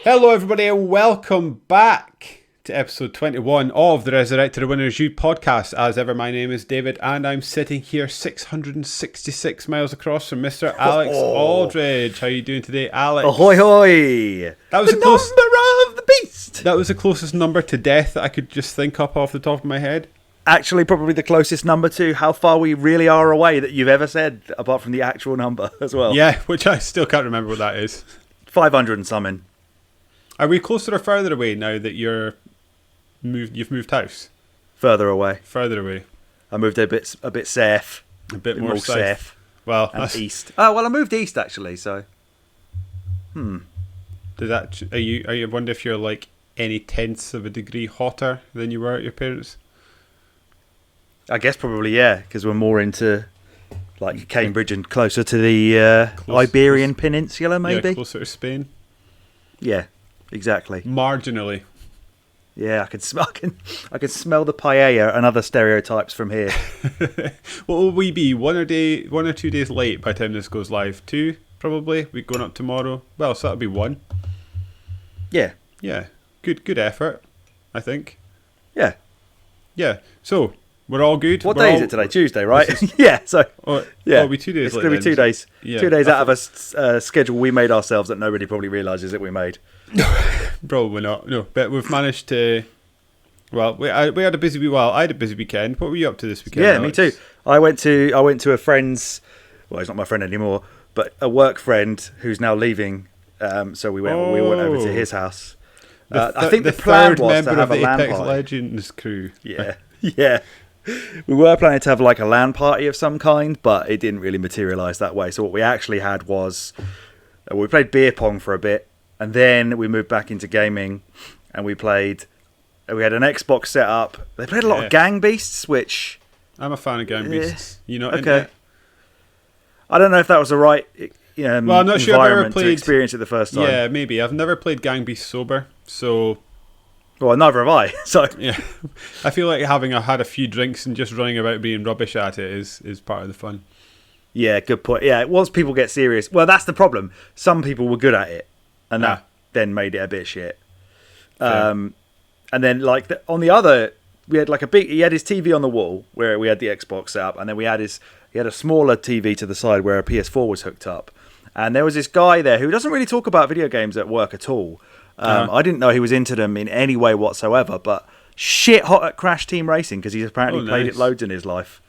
Hello everybody and welcome back to episode 21 of the Resurrected the Winners You podcast. As ever, my name is David and I'm sitting here 666 miles across from Mr. Alex Aldridge. How are you doing today, Alex? Ahoy hoy! That was the number of the beast! That was the closest number to death that I could just think up off the top of my head. Actually, probably the closest number to how far we really are away that you've ever said, apart from the actual number as well. Yeah, which I still can't remember what that is. 500 and something. Are we closer or further away now that you've moved house? Further away. Further away. I moved a bit south. A bit more south. Well, and east. Oh, well, I moved east actually, so. Does that? Are you? I wonder if you're like any tenths of a degree hotter than you were at your parents'? I guess probably, yeah, because we're more into like Cambridge and closer to the Iberian Peninsula, maybe. Yeah, closer to Spain. Yeah, exactly. Marginally. Yeah, I can smell the paella and other stereotypes from here. What will we be? 1 or 2 days late by the time this goes live? 2, probably. We're going up tomorrow. Well, so that'll be 1. Yeah. Yeah. Good effort, I think. Yeah. Yeah. So we're all good. What day is it today? Tuesday, right? Yeah. So it'll be 2 days. It's going to be 2 days. Yeah. 2 days out of a schedule we made ourselves that nobody probably realises that we made. Probably not. No, but we've managed to. Well, we had a busy week. Well, I had a busy weekend. What were you up to this weekend? Yeah, Alex? me too. I went to a friend's. Well, he's not my friend anymore, but a work friend who's now leaving. So we went over to his house. I think the plan was to have a LAN Apex party. Legends crew. Yeah, yeah. We were planning to have like a LAN party of some kind, but it didn't really materialise that way. So what we actually had was we played beer pong for a bit, and then we moved back into gaming, and we had an Xbox set up. They played a lot of Gang Beasts, which I'm a fan of Gang Beasts. You know, okay. I don't know if that was the right well, I'm not sure I've ever played, to experience it the first time. Yeah, maybe. I've never played Gang Beasts sober, so. Well, neither have I. So yeah, I feel like having had a few drinks and just running about being rubbish at it is part of the fun. Yeah, good point. Yeah, once people get serious, well, that's the problem. Some people were good at it, and that then made it a bit shit. And then like on the other, we had like he had his TV on the wall where we had the Xbox set up, and then he had a smaller TV to the side where a PS4 was hooked up. And there was this guy there who doesn't really talk about video games at work at all. I didn't know he was into them in any way whatsoever, but shit hot at Crash Team Racing because he's apparently played it loads in his life.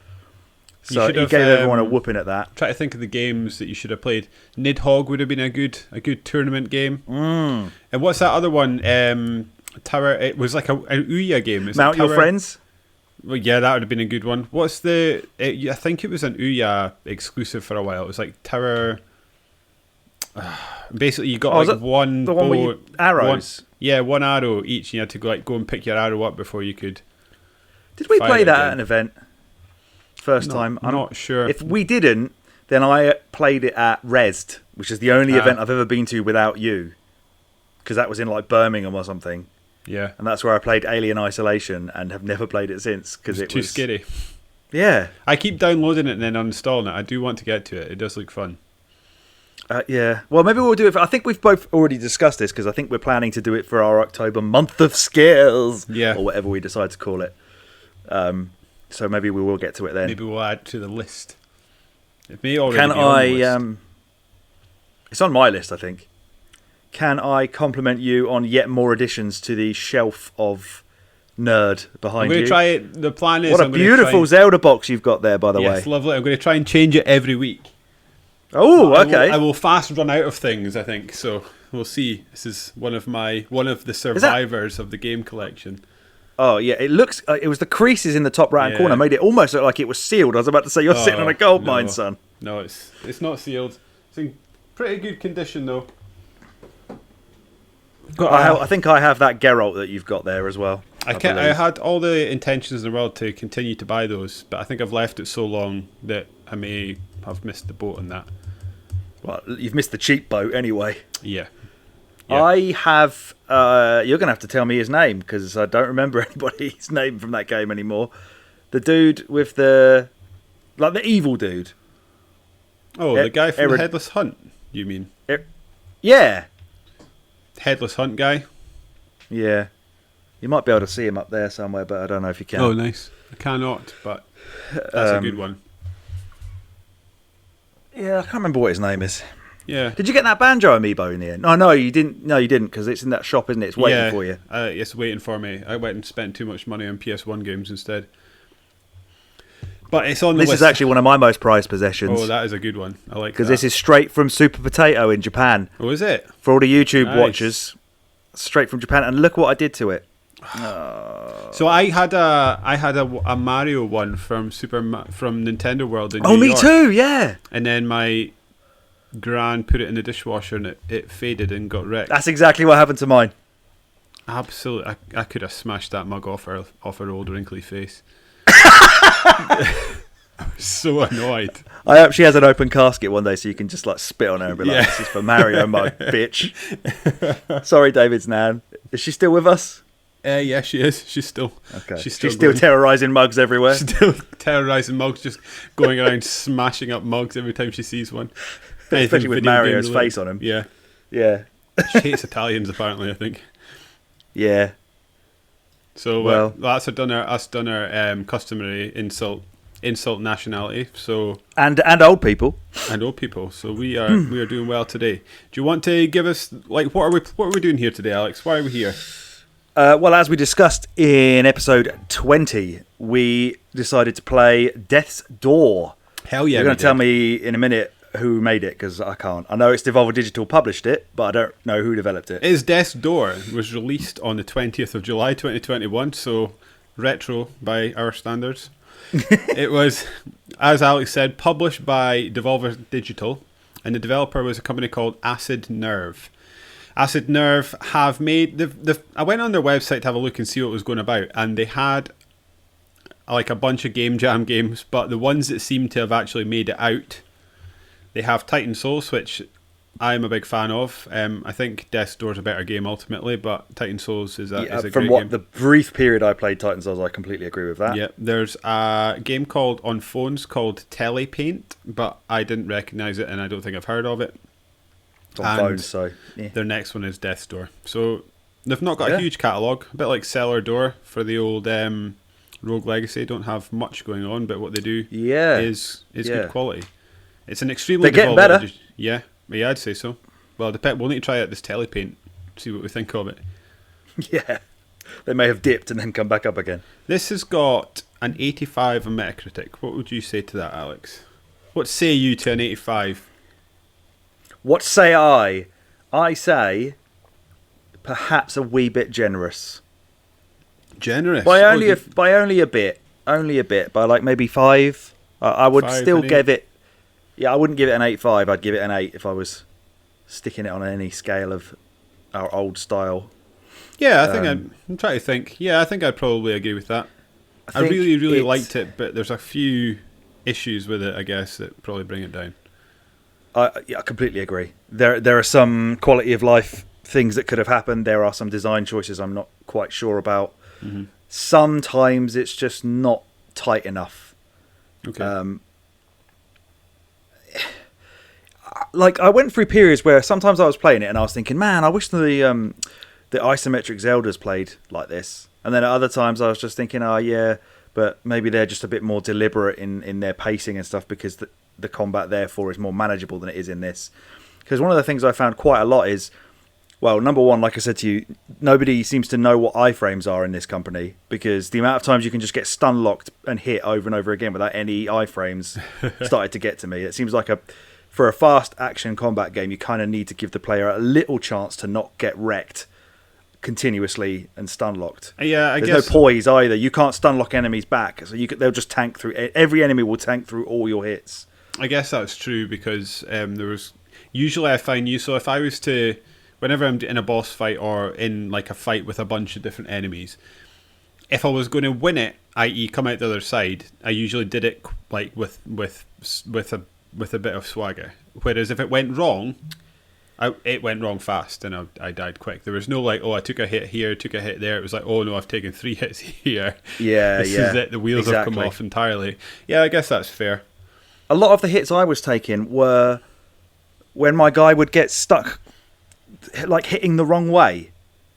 So he gave everyone a whooping at that. Try to think of the games that you should have played. Nidhogg would have been a good tournament game. And what's that other one? Tower. It was like an Ouya game. Mount Your Friends? Well, yeah, that would have been a good one. What's the... I think it was an Ouya exclusive for a while. It was like Tower... basically, you got one the one with you, arrows. One arrow each. You had to go and pick your arrow up before you could. Did we play that at an event? First time? I'm not sure. If we didn't, then I played it at Resd, which is the only event I've ever been to without you, because that was in like Birmingham or something. Yeah, and that's where I played Alien Isolation and have never played it since because it was too scary. Yeah, I keep downloading it and then uninstalling it. I do want to get to it. It does look fun. Yeah, well, maybe we'll do it. I think we've both already discussed this because I think we're planning to do it for our October month of skills, or whatever we decide to call it. So maybe we will get to it then. Maybe we'll add to the list. It may already be on the list. It's on my list, I think. Can I compliment you on yet more additions to the shelf of nerd behind you? I'm going to try it. The plan is... What a beautiful Zelda box you've got there, by the way. Yes, lovely. I'm going to try and change it every week. Oh, okay. I will fast run out of things, I think. So we'll see. This is one of the survivors of the game collection. Oh yeah, it looks. It was the creases in the top right hand corner made it almost look like it was sealed. I was about to say you're sitting on a gold mine, son. No, it's not sealed. It's in pretty good condition though. I think I have that Geralt that you've got there as well. I had all the intentions in the world to continue to buy those, but I think I've left it so long that I may have missed the boat on that. Well, you've missed the cheap boat anyway. Yeah. I have... you're going to have to tell me his name, because I don't remember anybody's name from that game anymore. The dude with the evil dude. Oh, the guy from the Headless Hunt, you mean? Yeah. Headless Hunt guy? Yeah. You might be able to see him up there somewhere, but I don't know if you can. Oh, nice. I cannot, but that's a good one. Yeah, I can't remember what his name is. Yeah. Did you get that banjo amiibo in the end? No, you didn't. No, you didn't, because it's in that shop, isn't it? It's waiting for you. It's waiting for me. I went and spent too much money on PS1 games instead. But it's on the list. This is actually one of my most prized possessions. Oh, that is a good one. I like that. Because this is straight from Super Potato in Japan. Oh, is it? For all the YouTube watchers, straight from Japan. And look what I did to it. So I had a Mario one from Nintendo World in New York. Me too, yeah. And then my gran put it in the dishwasher and it faded and got wrecked. That's exactly what happened to mine. Absolutely, I could have smashed that mug off her old wrinkly face. I was so annoyed. I hope she has an open casket one day so you can just like spit on her and be like, "This is for Mario mug, bitch." Sorry, David's nan. Is she still with us? Yeah, she is. She's still okay. She's still terrorising mugs everywhere. Still terrorising mugs, just going around smashing up mugs every time she sees one. Especially with Mario's face on him. Yeah. She hates Italians, apparently, I think. Yeah. So that's done our customary insult nationality. So and old people. So we are doing well today. Do you want to give us what are we doing here today, Alex? Why are we here? Well, as we discussed in episode 20, we decided to play Death's Door. Hell yeah! You're going to tell me in a minute who made it, because I can't. I know it's Devolver Digital published it, but I don't know who developed it. It's Death's Door. It was released on the 20th of July 2021, so retro by our standards. It was, as Alex said, published by Devolver Digital, and the developer was a company called Acid Nerve. Acid Nerve have made... I went on their website to have a look and see what was going about, and they had like a bunch of Game Jam games, but the ones that seem to have actually made it out, they have Titan Souls, which I'm a big fan of. I think Death's Door is a better game ultimately, but Titan Souls is a great game. From the brief period I played Titan Souls, I completely agree with that. Yeah, there's a game on phones called Telepaint, but I didn't recognise it and I don't think I've heard of it. It's on phones, so yeah. Their next one is Death's Door. So they've not got a huge catalogue, a bit like Cellar Door for the old Rogue Legacy. Don't have much going on, but what they do is good quality. It's an extremely... They're getting better. Yeah, I'd say so. Well, we'll need to try out this Telepaint, see what we think of it. Yeah, they may have dipped and then come back up again. This has got an 85 on Metacritic. What would you say to that, Alex? What say you to an 85? What say I? I say perhaps a wee bit generous. Generous? By only a bit. Only a bit. By like maybe 5. I would still give it... Yeah, I wouldn't give it an 8.5. I'd give it an 8 if I was sticking it on any scale of our old style. Yeah, I think I'm trying to think. Yeah, I think I'd probably agree with that. I really, really liked it, but there's a few issues with it, I guess, that probably bring it down. I completely agree. There are some quality of life things that could have happened. There are some design choices I'm not quite sure about. Mm-hmm. Sometimes it's just not tight enough. Okay. Like I went through periods where sometimes I was playing it and I was thinking, man, I wish the isometric Zeldas played like this. And then at other times I was just thinking, oh yeah, but maybe they're just a bit more deliberate in their pacing and stuff, because the combat therefore is more manageable than it is in this. Because one of the things I found quite a lot is, well, number one, like I said to you, nobody seems to know what iframes are in this company, because the amount of times you can just get stun locked and hit over and over again without any iframes started to get to me. It seems like for a fast action combat game, you kind of need to give the player a little chance to not get wrecked continuously and stun locked. Yeah, There's no poise either. You can't stun lock enemies back, so they'll just tank through. Every enemy will tank through all your hits. I guess that's true, because usually I find so if I was to, whenever I'm in a boss fight or in like a fight with a bunch of different enemies, if I was going to win it, i.e. come out the other side, I usually did it like with a bit of swagger. Whereas if it went wrong, it went wrong fast, and I died quick. There was no like, I took a hit here, took a hit there. It was like, oh no, I've taken 3 hits here. This is it. The wheels have come off entirely. Yeah, I guess that's fair. A lot of the hits I was taking were when my guy would get stuck, like hitting the wrong way.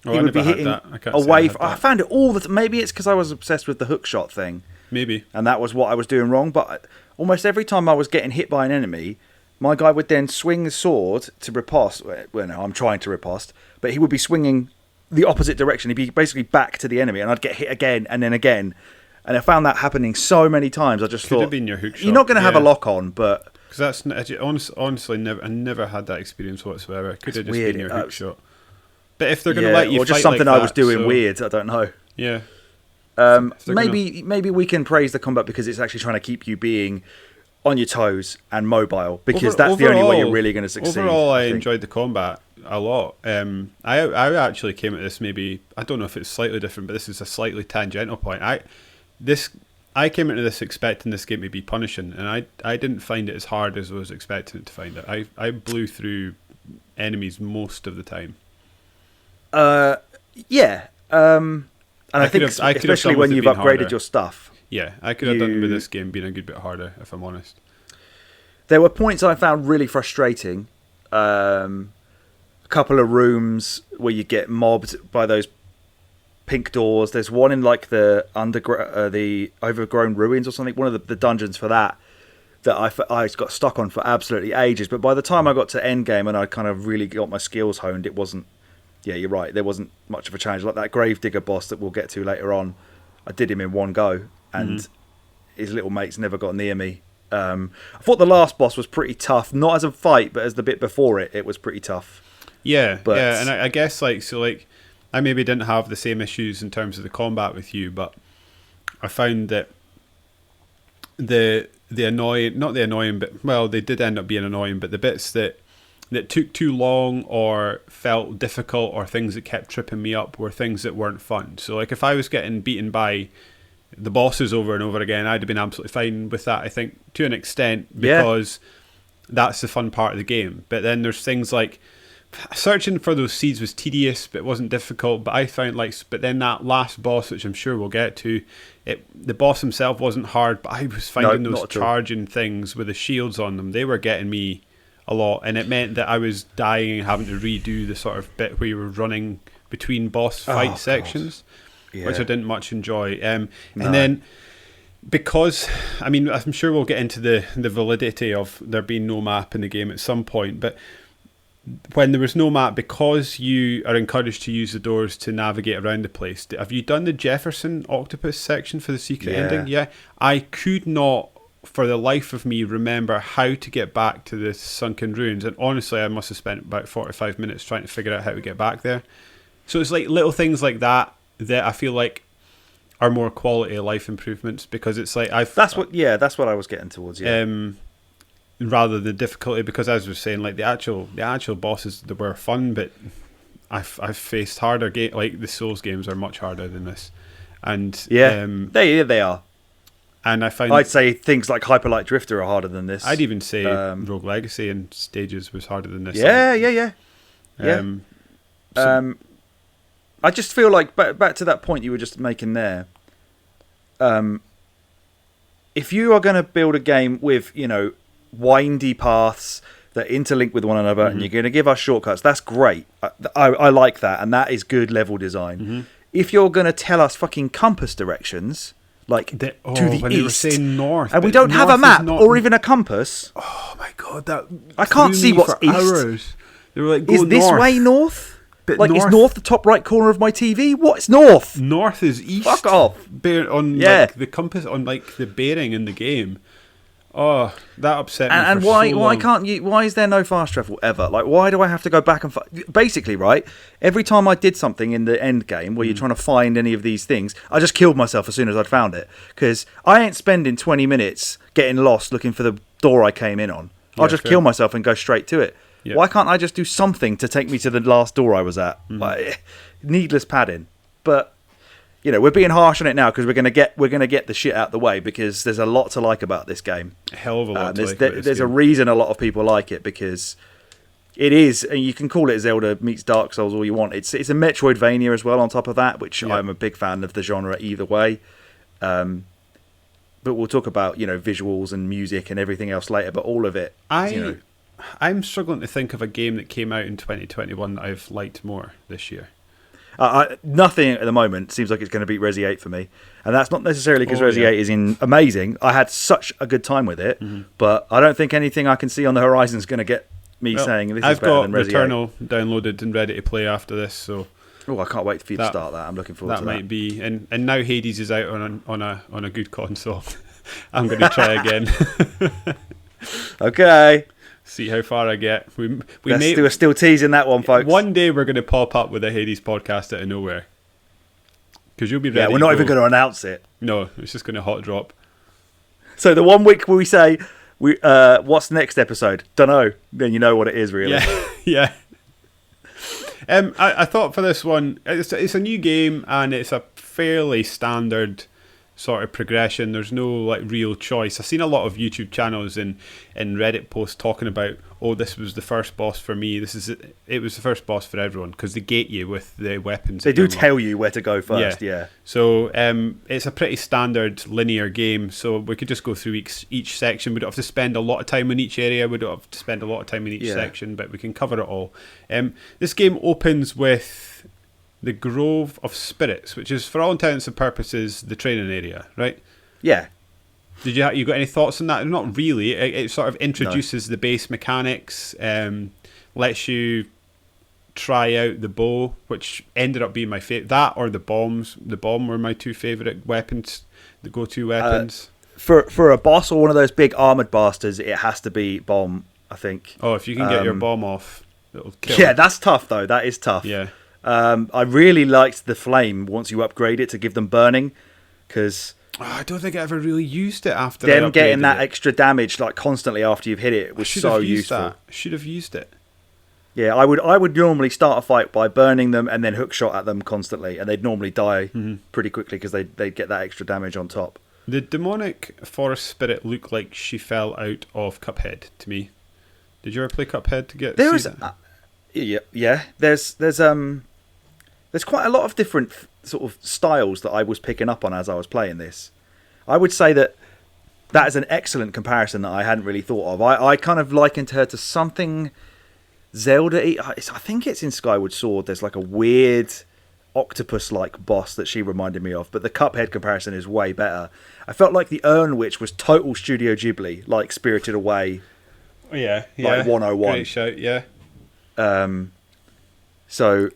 He would be hitting away. I found it all the maybe it's because I was obsessed with the hook shot thing. Maybe. And that was what I was doing wrong. But almost every time I was getting hit by an enemy, my guy would then swing the sword to riposte. Well, no, I'm trying to riposte. But he would be swinging the opposite direction. He'd be basically back to the enemy. And I'd get hit again and then again. And I found that happening so many times. I just thought, have been your hook shot. You're not going to have a lock on, but... Because that's honestly, I never had that experience whatsoever. It could have just been your hook shot. But if they're going to let you or just fight something like I was doing weird, I don't know. Yeah. Maybe we can praise the combat because it's actually trying to keep you being on your toes and mobile, because that's the only way you're really going to succeed. Overall, I enjoyed the combat a lot. I actually came at this, maybe, I don't know if it's slightly different, but this is a slightly tangential point. I came into this expecting this game to be punishing, and I didn't find it as hard as I was expecting it to find it. I blew through enemies most of the time. And I think especially when you've upgraded your stuff. Yeah, I could have done with this game being a good bit harder, if I'm honest. There were points I found really frustrating. A couple of rooms where you get mobbed by those pink doors. There's one in like the overgrown ruins or something. One of the dungeons for that I got stuck on for absolutely ages. But by the time I got to end game and I kind of really got my skills honed, it wasn't. Yeah, you're right. There wasn't much of a challenge. Like that Gravedigger boss that we'll get to later on, I did him in one go, and his little mates never got near me. I thought the last boss was pretty tough, not as a fight, but as the bit before it was pretty tough. Yeah, and I guess I maybe didn't have the same issues in terms of the combat with you, but I found that the annoying, not the annoying, but well, they did end up being annoying, but the bits that took too long or felt difficult or things that kept tripping me up were things that weren't fun. So like if I was getting beaten by the bosses over and over again, I'd have been absolutely fine with that, I think, to an extent, because that's the fun part of the game. But then there's things like searching for those seeds was tedious, but it wasn't difficult. But I found but then that last boss, which I'm sure we'll get to, the boss himself wasn't hard, but I was finding those charging things with the shields on them, they were getting me a lot, and it meant that I was dying and having to redo the sort of bit where you were running between boss fight sections, which I didn't much enjoy. And then, because, I mean, I'm sure we'll get into the validity of there being no map in the game at some point, but when there was no map, because you are encouraged to use the doors to navigate around the place, have you done the Jefferson Octopus section for the secret ending? Yeah. I could not, for the life of me, remember how to get back to the sunken ruins, and honestly I must have spent about 45 minutes trying to figure out how to get back there. So it's like little things like that I feel like are more quality of life improvements, because it's like that's what I was getting towards, rather than difficulty, because as I was saying, like the actual bosses, they were fun, but I've faced harder like the Souls games are much harder than this, and they are. And I'd say things like Hyper Light Drifter are harder than this. I'd even say Rogue Legacy in stages was harder than this. I just feel like, back to that point you were just making there, if you are going to build a game with, windy paths that interlink with one another, and you're going to give us shortcuts, that's great. I like that, and that is good level design. If you're going to tell us fucking compass directions... to the east, saying north, and we don't have a map or even a compass. Oh my god, I can't see what's east. They were like, is this north. Way north? But like, is north the top right corner of my TV? What's north? North is east. Fuck off. Like, the compass on like the bearing in the game. Oh, that upset me. And why can't you? Why is there no fast travel ever? Like, why do I have to go back and basically, right? Every time I did something in the end game where you're trying to find any of these things, I just killed myself as soon as I'd found it, because I ain't spending 20 minutes getting lost looking for the door I came in on. I'll just kill myself and go straight to it. Yeah. Why can't I just do something to take me to the last door I was at? Like, needless padding, but. We're being harsh on it now because we're gonna get the shit out the way, because there's a lot to like about this game. A hell of a lot. There's a reason a lot of people like it, because It is, and you can call it Zelda meets Dark Souls all you want. It's a Metroidvania as well on top of that, which I'm a big fan of the genre either way. But we'll talk about visuals and music and everything else later. But all of it, I'm struggling to think of a game that came out in 2021 that I've liked more this year. Nothing at the moment seems like it's going to beat Resi 8 for me, and that's not necessarily because Resi 8 is amazing. I had such a good time with it, but I don't think anything I can see on the horizon is going to get me saying this is better than Resi 8. I've got Returnal downloaded and ready to play after this, so I can't wait for you to start that. I'm looking forward to that. That might be, and now Hades is out on a good console. I'm going to try again. Okay. See how far I get. We're still teasing that one, folks. One day we're going to pop up with a Hades podcast out of nowhere. Because you'll be ready. Yeah, we're not even going to announce it. No, it's just going to hot drop. So the 1 week where we say, what's the next episode? Dunno. Then you know what it is, really. Yeah. I thought for this one, it's a new game and it's a fairly standard sort of progression. There's no real choice. I've seen a lot of YouTube channels and Reddit posts talking about, this was the first boss for me. It was the first boss for everyone because they gate you with the weapons. They do tell you where to go first. Yeah. So it's a pretty standard linear game. So we could just go through each section. We don't have to spend a lot of time in each area. We don't have to spend a lot of time in each section, but we can cover it all. This game opens with the Grove of Spirits, which is for all intents and purposes the training area, right? Yeah. Did you got any thoughts on that? Not really. It sort of introduces the base mechanics, lets you try out the bow, which ended up being my favorite. That or the bombs. The bomb were my two favorite weapons, the go-to weapons. For a boss or one of those big armored bastards, it has to be bomb, I think. Oh, if you can get your bomb off, it'll kill. Yeah, that's tough though. That is tough. Yeah. I really liked the flame once you upgrade it to give them burning, because I don't think I ever really used it after them getting that extra damage constantly after you've hit it was so useful. Should have used it. Yeah, I would normally start a fight by burning them and then hook shot at them constantly, and they'd normally die pretty quickly because they'd get that extra damage on top. The demonic forest spirit looked like she fell out of Cuphead to me. Did you ever play Cuphead to get? Yeah. There's quite a lot of different sort of styles that I was picking up on as I was playing this. I would say that is an excellent comparison that I hadn't really thought of. I kind of likened her to something Zelda. I think it's in Skyward Sword. There's a weird octopus-like boss that she reminded me of, but the Cuphead comparison is way better. I felt like the Urn Witch was total Studio Ghibli, like Spirited Away. Yeah. 101. Great shout, yeah. So,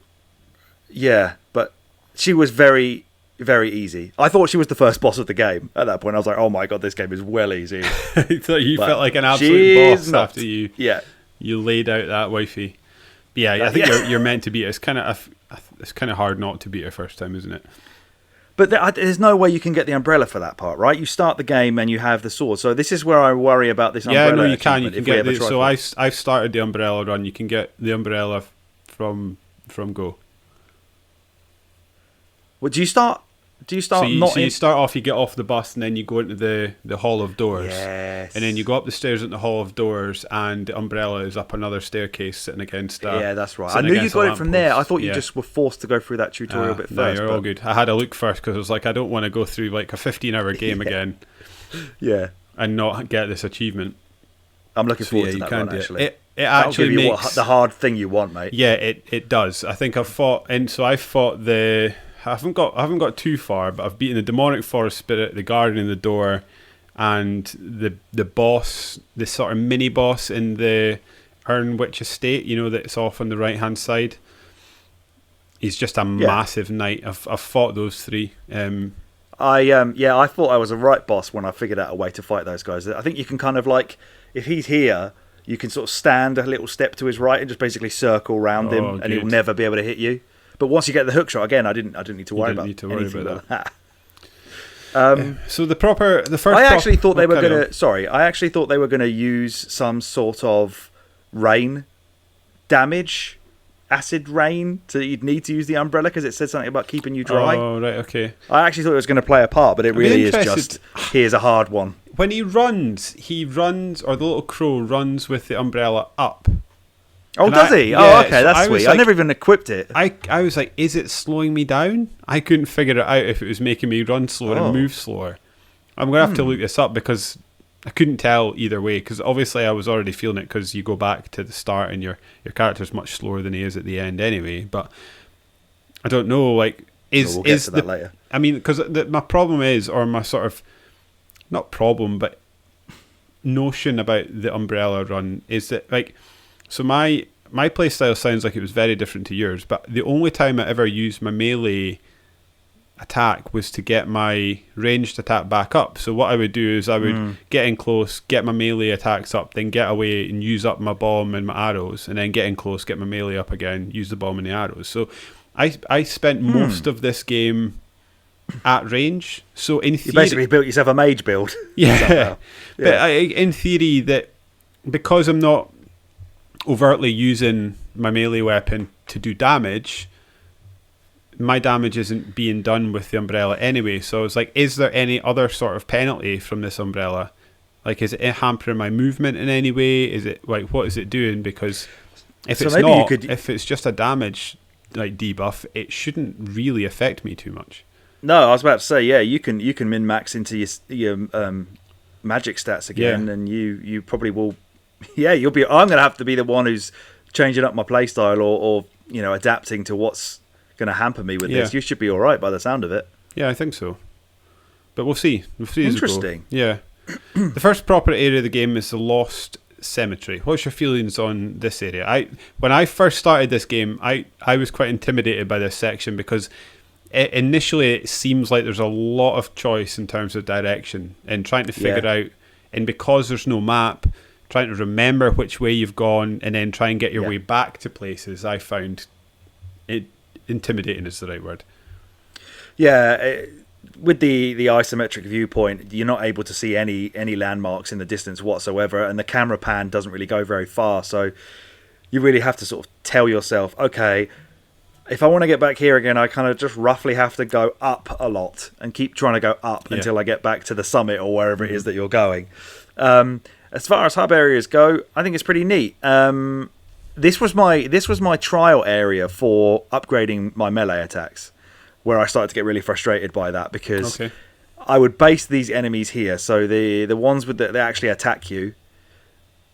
yeah, but she was very, very easy. I thought she was the first boss of the game at that point. I was like, oh my god, this game is well easy. I thought you felt like an absolute boss after you laid out that wifey. But yeah, I think you're meant to beat her. It's kind of hard not to beat her first time, isn't it? But there's no way you can get the umbrella for that part, right? You start the game and you have the sword. So this is where I worry about this umbrella. Yeah, no, you can. You can get the, so I've started the umbrella run. You can get the umbrella from Go. Well, do you start? So you start off, you get off the bus, and then you go into the Hall of Doors. Yes. And then you go up the stairs into the Hall of Doors, and the umbrella is up another staircase sitting against yeah, that's right. I knew you got it from there. I thought you just were forced to go through that tutorial bit first. No, you're all good. I had a look first because I was like, I don't want to go through a 15-hour game again. Yeah. And not get this achievement. I'm looking forward to that one, actually. It actually makes the hard thing you want, mate. Yeah, it does. I think I fought the. I haven't got too far, but I've beaten the demonic forest spirit, the guardian in the door, and the boss, the sort of mini boss in the Urn Witch estate. That's off on the right hand side. He's just a massive knight. I've fought those three. I thought I was a right boss when I figured out a way to fight those guys. I think you can kind of if he's here, you can sort of stand a little step to his right and just basically circle around him, and he'll never be able to hit you. But once you get the hook shot again, I didn't need to worry about anything like that. So the first. I actually thought they were going to. Sorry, I actually thought they were going to use some sort of rain damage, acid rain. So you'd need to use the umbrella because it said something about keeping you dry. Oh right, okay. I actually thought it was going to play a part, but it really is just here's a hard one. When he runs, or the little crow runs with the umbrella up. Oh, And does he? Yeah, Oh, okay, so that's I was sweet. like, I never even equipped it. I was like, is it slowing me down? I couldn't figure it out if it was making me run slower and move slower. I'm going to have to look this up because I couldn't tell either way, because obviously I was already feeling it because you go back to the start and your character's much slower than he is at the end anyway. But I don't know, like, We'll get to that later. I mean, because my problem is, or my sort of, not problem, but notion about the umbrella run is that, like, so my playstyle sounds like it was very different to yours, but the only time I ever used my melee attack was to get my ranged attack back up. So what I would do is I would get in close, get my melee attacks up, then get away and use up my bomb and my arrows, and then get in close, get my melee up again, use the bomb and the arrows. So I spent most of this game at range. So in theory, You basically built yourself a mage build. yeah. But in theory, that because I'm not overtly using my melee weapon to do damage, my damage isn't being done with the umbrella anyway. So it's like, is there any other sort of penalty from this umbrella? Like, is it hampering my movement in any way? Is it, like, what is it doing? Because if it's not, if it's just a damage like debuff, it shouldn't really affect me too much. No, I was about to say, yeah, you can min max into your magic stats again, and you probably will. Yeah, you'll be. I'm gonna have to be the one who's changing up my playstyle or adapting to what's gonna hamper me with this. You should be all right by the sound of it. Yeah, I think so. But we'll see. Interesting. Yeah. The first proper area of the game is the Lost Cemetery. What's your feelings on this area? When I first started this game, I was quite intimidated by this section because initially it seems like there's a lot of choice in terms of direction and trying to figure out, and because there's no map, trying to remember which way you've gone and then try and get your way back to places. I found it intimidating is the right word. Yeah, with the isometric viewpoint, you're not able to see any landmarks in the distance whatsoever, and the camera pan doesn't really go very far, so you really have to sort of tell yourself, okay, if I want to get back here again, I kind of just roughly have to go up a lot and keep trying to go up until I get back to the summit or wherever it is that you're going. As far as hub areas go, I think it's pretty neat. This was my trial area for upgrading my melee attacks, where I started to get really frustrated by that because I would base these enemies here. So the ones that they actually attack you,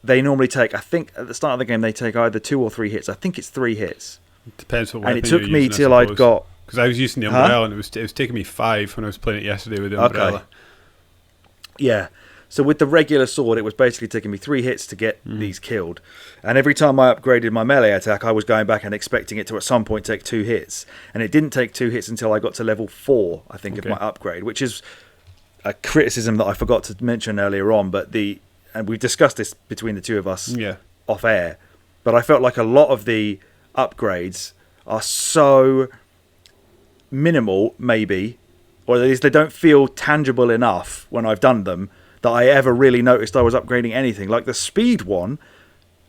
they normally take, I think at the start of the game, they take either 2 or 3 hits. I think it's 3 hits. It depends what weapon and it took you're me using, till I'd got... Because I was using the umbrella and it was taking me 5 when I was playing it yesterday with the umbrella. Yeah. So with the regular sword, it was basically taking me 3 hits to get these killed. And every time I upgraded my melee attack, I was going back and expecting it to at some point take 2 hits. And it didn't take 2 hits until I got to level 4, I think, of my upgrade, which is a criticism that I forgot to mention earlier on. And we've discussed this between the two of us off air. But I felt like a lot of the upgrades are so minimal, maybe, or at least they don't feel tangible enough when I've done them, that I ever really noticed I was upgrading anything. Like the speed one,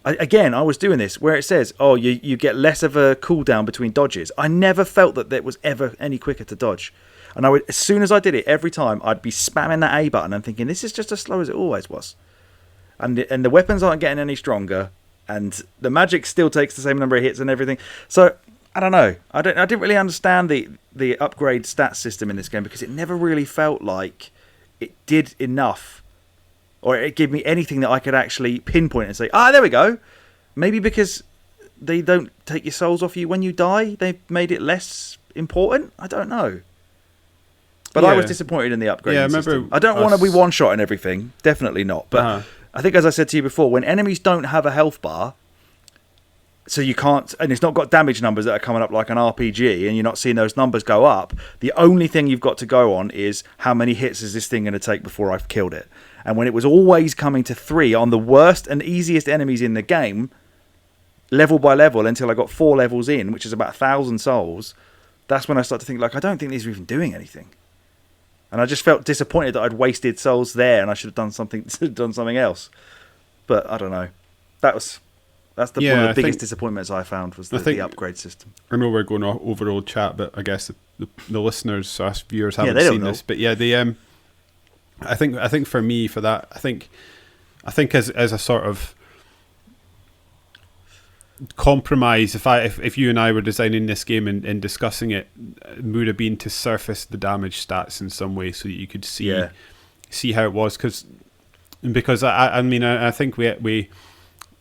I was doing this where it says, you get less of a cooldown between dodges. I never felt that it was ever any quicker to dodge. And as soon as I did it, every time I'd be spamming that A button and thinking, this is just as slow as it always was. And the weapons aren't getting any stronger, and the magic still takes the same number of hits and everything. So I don't know. I didn't really understand the upgrade stat system in this game because it never really felt like it did enough, or it gave me anything that I could actually pinpoint and say, there we go. Maybe because they don't take your souls off you when you die, they've made it less important. I don't know. But I was disappointed in the upgrade system. I don't want to be one-shot and everything. Definitely not. But I think, as I said to you before, when enemies don't have a health bar, so you can't, and it's not got damage numbers that are coming up like an RPG, and you're not seeing those numbers go up, the only thing you've got to go on is how many hits is this thing going to take before I've killed it. And when it was always coming to 3 on the worst and easiest enemies in the game, level by level, until I got 4 levels in, which is about 1,000 souls, that's when I started to think, like, I don't think these are even doing anything. And I just felt disappointed that I'd wasted souls there and I should have done something else. But I don't know. That's one of the biggest disappointments I found was the upgrade system. I know we're going over old chat, but I guess the listeners, us viewers, haven't seen this. But yeah, I think for me, for that, I think as a sort of compromise, if you and I were designing this game and discussing it, would have been to surface the damage stats in some way so that you could see how it was. Because I mean I think we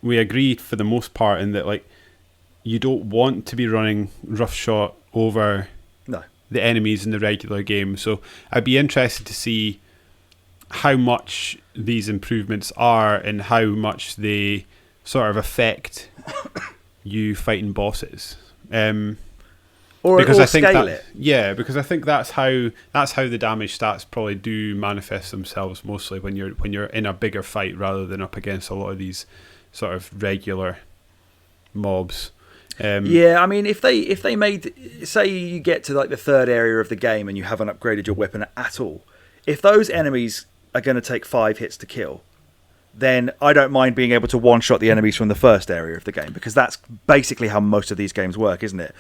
agreed for the most part in that, like, you don't want to be running roughshod over the enemies in the regular game. So I'd be interested to see how much these improvements are and how much they sort of affect you fighting bosses. Because I think scale it. Yeah, because I think that's how the damage stats probably do manifest themselves mostly when you're in a bigger fight rather than up against a lot of these sort of regular mobs. Yeah, I mean, if they made, say you get to like the third area of the game and you haven't upgraded your weapon at all, if those enemies are going to take 5 hits to kill, then I don't mind being able to one-shot the enemies from the first area of the game, because that's basically how most of these games work, isn't it?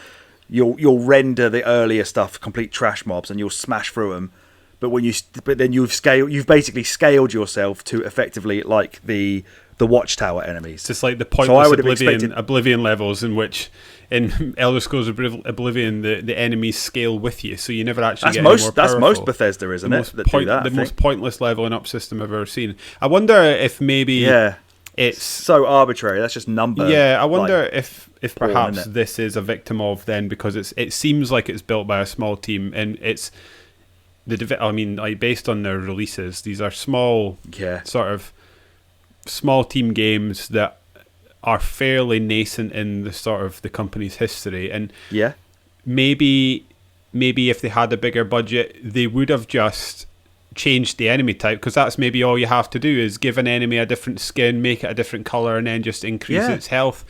You'll render the earlier stuff complete trash mobs and you'll smash through them, but then you've basically scaled yourself to effectively like the Watchtower enemies. It's just like the pointless Oblivion levels in which in Elder Scrolls Oblivion the enemies scale with you, so you never actually get any more powerful. That's most Bethesda, isn't it? The most pointless leveling up system I've ever seen. I wonder if maybe it's so arbitrary. That's just number. Yeah, I wonder if perhaps this is a victim of then, because it seems like it's built by a small team and it's based on their releases, these are small sort of small team games that are fairly nascent in the sort of the company's history, and maybe if they had a bigger budget they would have just changed the enemy type, because that's maybe all you have to do is give an enemy a different skin, make it a different colour, and then just increase its health.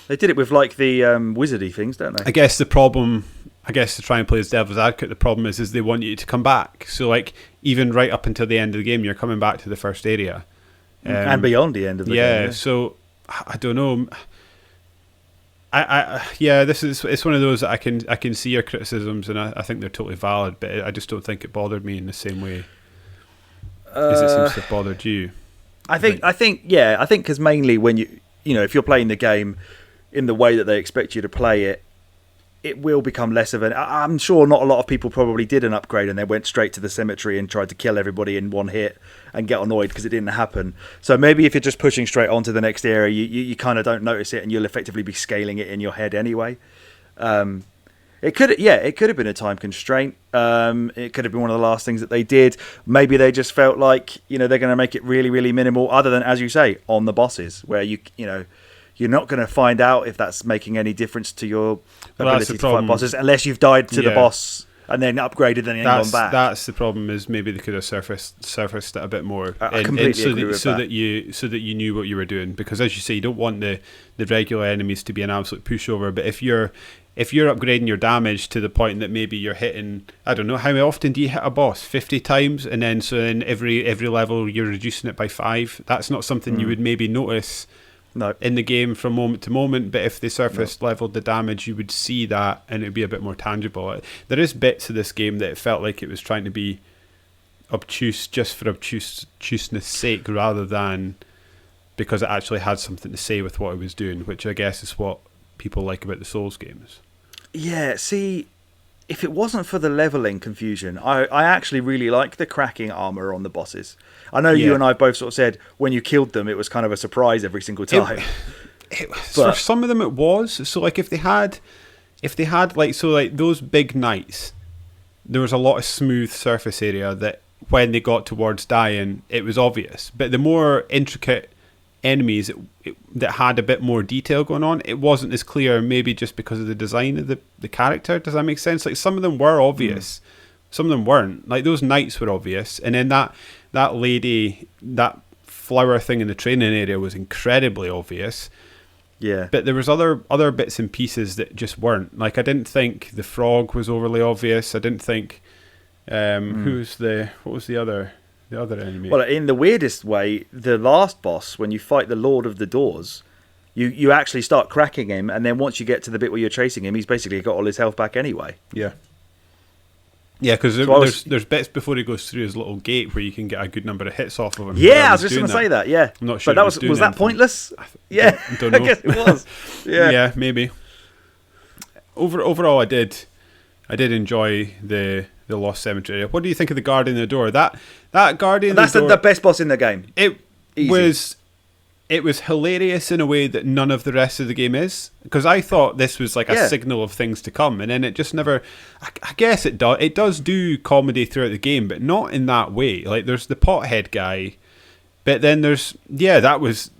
They did it with like the wizardy things, don't they? I guess the problem, to try and play as devil's advocate, the problem is they want you to come back, so like even right up until the end of the game you're coming back to the first area. And beyond the end of the game. Yeah, so I don't know. It's one of those that I can see your criticisms and I think they're totally valid, but I just don't think it bothered me in the same way as it seems to have bothered you. I think because mainly when if you're playing the game in the way that they expect you to play it, it will become less of an... I'm sure not a lot of people probably did an upgrade and they went straight to the cemetery and tried to kill everybody in one hit and get annoyed because it didn't happen. So maybe if you're just pushing straight on to the next area, you kind of don't notice it and you'll effectively be scaling it in your head anyway. It could have been a time constraint. It could have been one of the last things that they did. Maybe they just felt like, they're going to make it really, really minimal, other than, as you say, on the bosses, where you're not going to find out if that's making any difference to your ability to fight bosses unless you've died to the boss and then upgraded and then gone back. That's the problem, is maybe they could have surfaced it a bit more. I completely agree with that. So that you knew what you were doing. Because as you say, you don't want the regular enemies to be an absolute pushover, but if you're upgrading your damage to the point that maybe you're hitting, I don't know, how often do you hit a boss? 50 times? And then so in every level you're reducing it by 5. That's not something you would maybe notice in the game from moment to moment, but if they leveled the damage, you would see that and it would be a bit more tangible. There is bits of this game that it felt like it was trying to be obtuse just for obtuseness sake, rather than because it actually had something to say with what it was doing, which I guess is what people like about the Souls games. Yeah, see, if it wasn't for the leveling confusion, I actually really like the cracking armor on the bosses. I know you and I both sort of said when you killed them, it was kind of a surprise every single time. For some of them it was. So like if they had like those big knights, there was a lot of smooth surface area that when they got towards dying, it was obvious. But the more intricate enemies that had a bit more detail going on, it wasn't as clear, maybe just because of the design of the character. Does that make sense? Like some of them were obvious, some of them weren't. Like those knights were obvious, and then that lady, that flower thing in the training area was incredibly obvious. Yeah, but there was other bits and pieces that just weren't. Like I didn't think the frog was overly obvious. I didn't think what was the other enemy? Well, in the weirdest way, the last boss, when you fight the Lord of the Doors, you actually start cracking him, and then once you get to the bit where you're chasing him, he's basically got all his health back anyway. Yeah. Yeah, because So there's bits before he goes through his little gate where you can get a good number of hits off of him. Yeah, I was just going to say that. Yeah, I'm not sure. But that was that pointless? Yeah, don't know. I guess it was. Yeah, yeah, maybe. Overall, I did enjoy the Lost Cemetery. What do you think of the Guardian of the Door? That Guardian. That's of the Door, the best boss in the game. It was hilarious in a way that none of the rest of the game is, because I thought this was like a signal of things to come, and then it just never. I guess it does do comedy throughout the game, but not in that way. Like there's the pothead guy, but then there's that was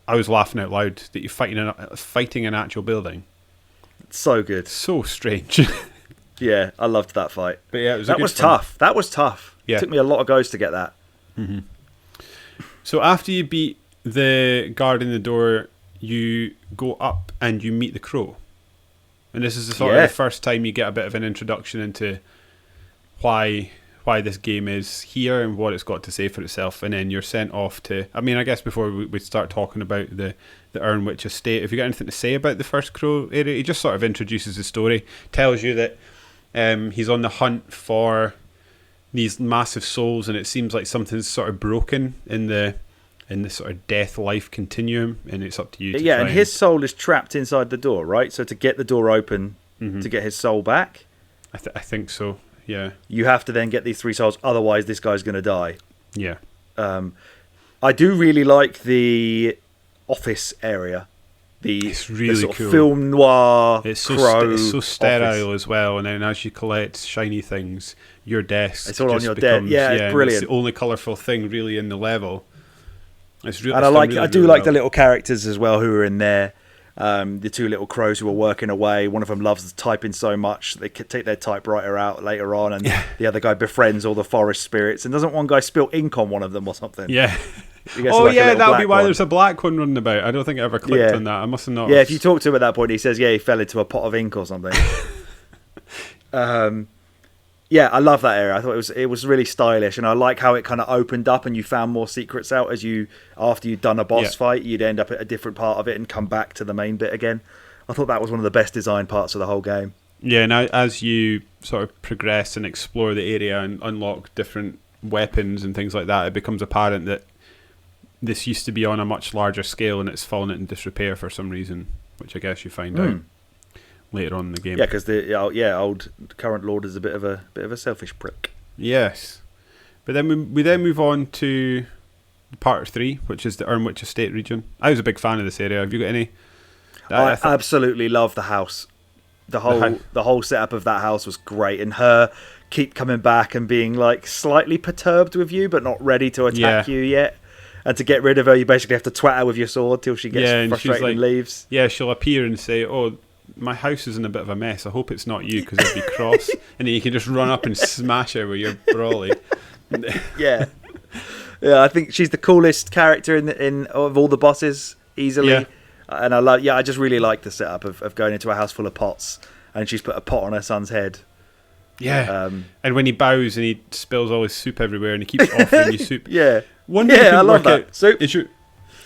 I was laughing out loud that you're fighting an actual building. So good, so strange. Yeah, I loved that fight. But yeah, that was tough. That was tough. Yeah. It took me a lot of goes to get that. Mm-hmm. So after you beat the guard in the door, you go up and you meet the crow. And this is the first time you get a bit of an introduction into why this game is here and what it's got to say for itself. And then you're sent off to... I mean, I guess before we start talking about the Ernwich estate, if you got anything to say about the first crow area, he just sort of introduces the story, tells you that he's on the hunt for these massive souls, and it seems like something's sort of broken in the sort of death-life continuum, and it's up to you to try and his soul is trapped inside the door, right? So to get the door open, to get his soul back... I think so, yeah. You have to then get these 3 souls, otherwise this guy's going to die. Yeah. I do really like the office area. It's really sort cool. Of film noir. It's so it's so sterile as well, and then as you collect shiny things, your desk it's all on your desk. Yeah, it's brilliant. It's the only colourful thing really in the level. It's really, and I do like the little characters as well who are in there. The 2 little crows who are working away. One of them loves typing so much they could take their typewriter out later on, and the other guy befriends all the forest spirits. And doesn't one guy spill ink on one of them or something? Yeah. That would be why there's a black one running about. I don't think I ever clicked on that. I must have not. Yeah, if you talk to him at that point, he says, he fell into a pot of ink or something. Yeah, I love that area. I thought it was really stylish, and I like how it kind of opened up and you found more secrets out after you'd done a boss fight. You'd end up at a different part of it and come back to the main bit again. I thought that was one of the best design parts of the whole game. Yeah, and as you sort of progress and explore the area and unlock different weapons and things like that, it becomes apparent that this used to be on a much larger scale and it's fallen into disrepair for some reason, which I guess you find out later on in the game. Yeah, because the old current lord is a bit of a selfish prick. Yes, but then we move on to part 3, which is the Ernwich Estate region. I was a big fan of this area. Have you got any? I absolutely love the house. The whole setup of that house was great, and her keep coming back and being like slightly perturbed with you, but not ready to attack you yet. And to get rid of her, you basically have to twat her with your sword till she gets frustrated and leaves. Yeah, she'll appear and say, "Oh, my house is in a bit of a mess. I hope it's not you, because it'd be cross." And then you can just run up and smash her with your brawly. Yeah, I think she's the coolest character in of all the bosses easily. Yeah. And I just really like the setup of going into a house full of pots, and she's put a pot on her son's head. Yeah, and when he bows and he spills all his soup everywhere, and he keeps offering you soup. Yeah. I love that. So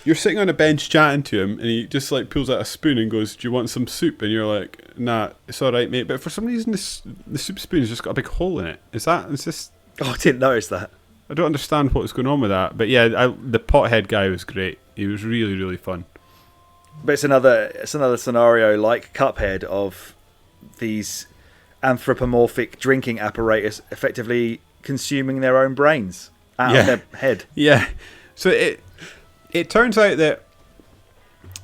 you're sitting on a bench chatting to him, and he just like pulls out a spoon and goes, "Do you want some soup?" And you're like, "Nah, it's all right, mate." But for some reason, the soup spoon has just got a big hole in it. Is this? Oh, I didn't notice that. I don't understand what's going on with that. But yeah, the pothead guy was great. He was really, really fun. But it's another scenario like Cuphead of these anthropomorphic drinking apparatus effectively consuming their own brains out of their head. Yeah. So it turns out that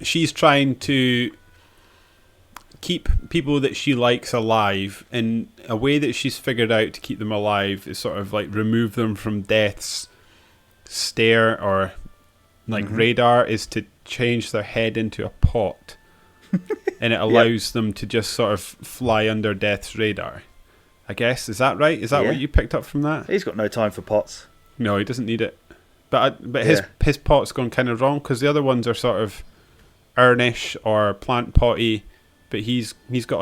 she's trying to keep people that she likes alive, and a way that she's figured out to keep them alive is sort of like remove them from death's stare or like radar, is to change their head into a pot. And it allows them to just sort of fly under death's radar, I guess. Is that right? Is that what you picked up from that? He's got no time for pots. No, he doesn't need it. But his pot's gone kind of wrong, because the other ones are sort of urnish or plant potty, but he's got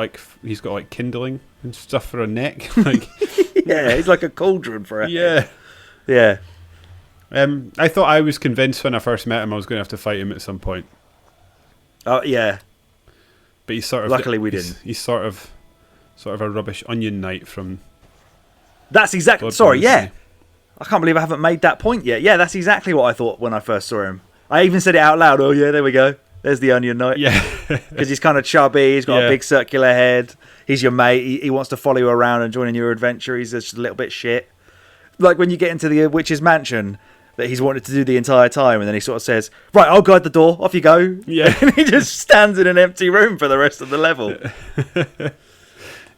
like kindling and stuff for a neck. Like yeah, he's like a cauldron for it. Yeah. I thought I was convinced when I first met him I was going to have to fight him at some point. Oh yeah. But he's sort of... Luckily we didn't. He's sort of a rubbish onion knight from That's exactly. Bloodborne, Sorry, isn't yeah. I can't believe I haven't made that point yet. Yeah, that's exactly what I thought when I first saw him. I even said it out loud. Oh yeah, there we go. There's the Onion Knight. Yeah. Because he's kind of chubby. He's got a big circular head. He's your mate. He wants to follow you around and join in your adventure. He's just a little bit shit. Like when you get into the witch's mansion that he's wanted to do the entire time, and then he sort of says, "Right, I'll guide the door. Off you go." Yeah. And he just stands in an empty room for the rest of the level.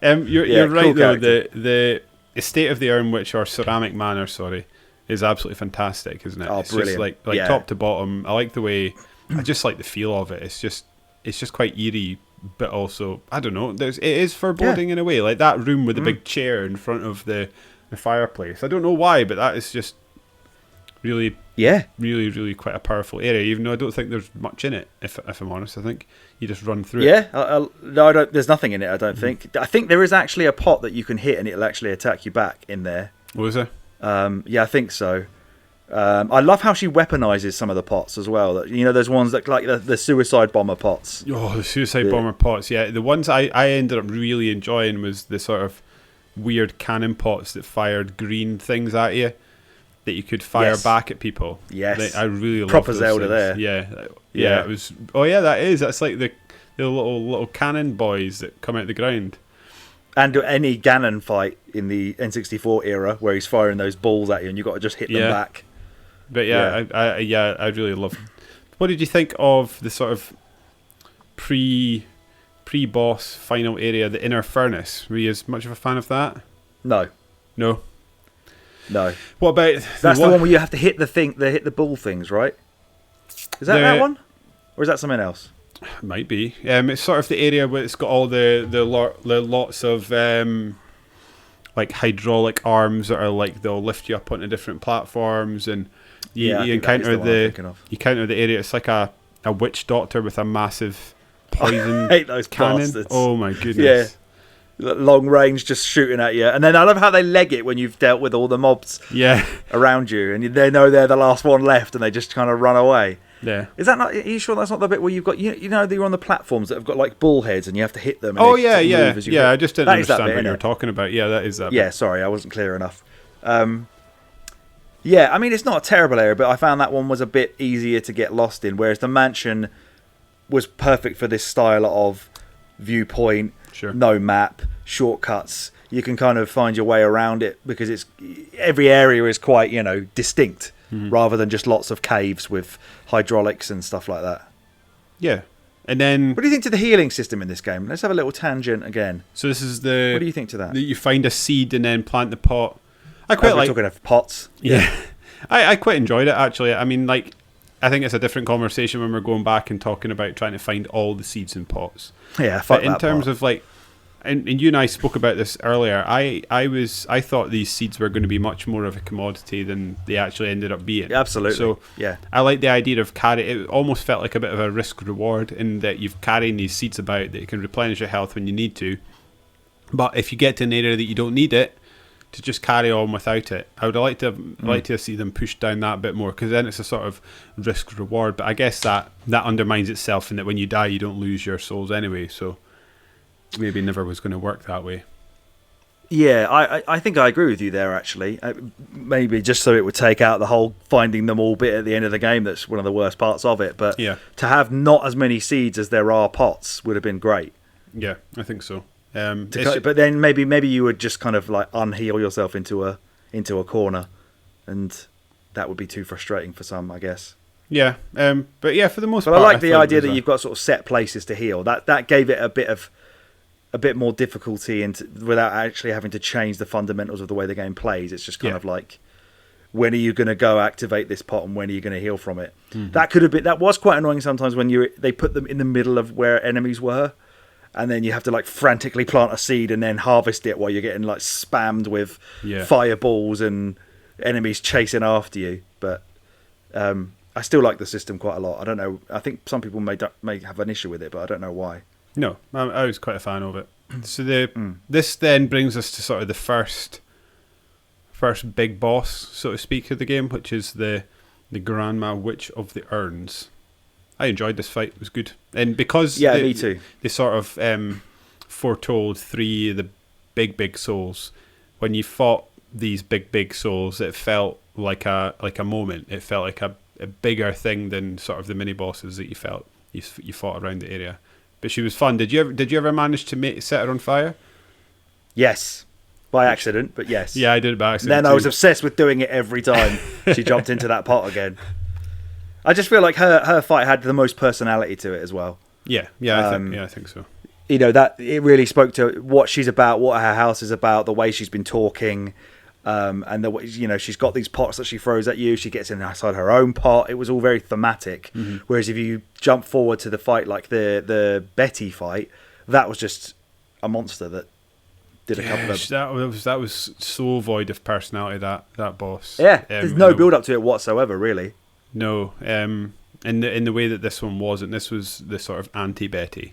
You're right cool though. character. The estate of the Iron Witch, or Ceramic Manor, sorry, is absolutely fantastic, isn't it? Oh, it's brilliant. just like top to bottom. I like the way. I just like the feel of it. It's just quite eerie, but also I don't know. It is foreboding in a way. Like that room with the big chair in front of the fireplace. I don't know why, but that is just really, really, really quite a powerful area. Even though I don't think there's much in it. If I'm honest, I think you just run through it. Yeah, no, I don't. There's nothing in it. I don't think. I think there is actually a pot that you can hit, and it'll actually attack you back in there. What is it? Yeah, I think so. I love how she weaponizes some of the pots as well. You know, there's ones that like the suicide bomber pots. Oh, the suicide bomber pots. Yeah, the ones I ended up really enjoying was the sort of weird cannon pots that fired green things at you that you could fire back at people. Yes, I really love proper those Zelda things. there. Yeah. It was. Oh yeah, that's like the little cannon boys that come out the ground. And any Ganon fight in the N64 era where he's firing those balls at you and you've got to just hit them back. But I really love. What did you think of the sort of pre-boss final area, the inner furnace? Were you as much of a fan of that? No. What about that's the one where you have to hit the thing? They hit the ball things, right? Is that one, or is that something else? Might be. It's sort of the area where it's got all the lots of like hydraulic arms that are like they'll lift you up onto different platforms, and you encounter the area. It's like a witch doctor with a massive poison I hate those cannon. bastards. Oh my goodness. Yeah. Long range, just shooting at you, and then I love how they leg it when you've dealt with all the mobs around you, and they know they're the last one left, and they just kind of run away. Yeah, is that not? Are you sure that's not the bit where you've got you know they're on the platforms that have got like bull heads, and you have to hit them? And yeah. I just didn't understand what you were talking about. Yeah, that is that. Yeah, sorry, I wasn't clear enough. Yeah, I mean it's not a terrible area, but I found that one was a bit easier to get lost in, whereas the mansion was perfect for this style of viewpoint. Sure. No map, shortcuts. You can kind of find your way around it because every area is quite, distinct rather than just lots of caves with hydraulics and stuff like that. Yeah. And then what do you think to the healing system in this game? Let's have a little tangent again. So this is what do you think to that? You find a seed and then plant the pot. I quite like talking of pots. Yeah. I quite enjoyed it actually. I mean, like, I think it's a different conversation when we're going back and talking about trying to find all the seeds in pots. Yeah, but in terms of like, and you and I spoke about this earlier. I thought these seeds were going to be much more of a commodity than they actually ended up being. Absolutely. So yeah, I like the idea of it almost felt like a bit of a risk reward in that you've carrying these seeds about that you can replenish your health when you need to. But if you get to an area that you don't need it, to just carry on without it. I would like to see them pushed down that a bit more, because then it's a sort of risk reward. But I guess that undermines itself in that when you die you don't lose your souls anyway, so maybe it never was going to work that way. Yeah, I think I agree with you there actually. Maybe just so it would take out the whole finding them all bit at the end of the game that's one of the worst parts of it. But yeah, to have not as many seeds as there are pots would have been great. Yeah, I think so. But then maybe you would just kind of like unheal yourself into a corner, and that would be too frustrating for some, I guess. Yeah, but yeah, for the most part, I like the idea that you've got sort of set places to heal. That gave it a bit more difficulty without actually having to change the fundamentals of the way the game plays. It's just kind of like, when are you going to go activate this pot and when are you going to heal from it? Mm-hmm. That was quite annoying sometimes when they put them in the middle of where enemies were. And then you have to like frantically plant a seed and then harvest it while you're getting like spammed with fireballs and enemies chasing after you. But I still like the system quite a lot. I don't know. I think some people may have an issue with it, but I don't know why. No, I was quite a fan of it. So this then brings us to sort of the first big boss, so to speak, of the game, which is the Grandma Witch of the Urns. I enjoyed this fight. It was good. And because me too. They sort of foretold 3 of the big souls. When you fought these big souls, it felt like a moment. It felt like a bigger thing than sort of the mini bosses that you fought around the area. But she was fun. Did you ever manage to set her on fire? Yes, by accident, but yes. Yeah, I did it by accident. And then I was obsessed with doing it every time she jumped into that pot again. I just feel like her fight had the most personality to it as well. Yeah, I think so. You know, that it really spoke to what she's about, what her house is about, the way she's been talking, and the way, you know, she's got these pots that she throws at you. She gets inside her own pot. It was all very thematic. Mm-hmm. Whereas if you jump forward to the fight, like the Betty fight, that was just a monster that did a couple of... That was so void of personality, that boss. Yeah, there's no build up to it whatsoever, really. No, in the way that this one wasn't. This was the sort of anti-Betty.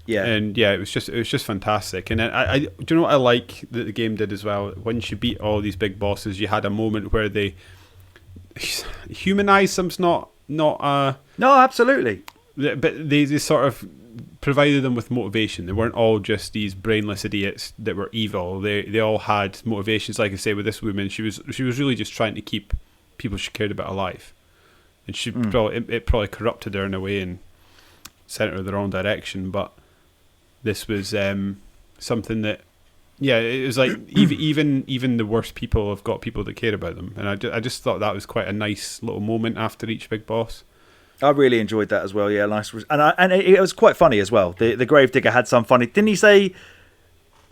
Yeah, and yeah, it was just fantastic. And I do you know what I like that the game did as well? Once you beat all these big bosses, you had a moment where they humanized them's not no, absolutely. But they sort of provided them with motivation. They weren't all just these brainless idiots that were evil. They all had motivations. Like I say, with this woman, she was really just trying to keep people she cared about alive, and it probably corrupted her in a way and sent her in the wrong direction. But this was something that, yeah, it was like even the worst people have got people that care about them, and I just thought that was quite a nice little moment after each big boss. I really enjoyed that as well. Yeah, nice, and it was quite funny as well. The Gravedigger had some funny. Didn't he say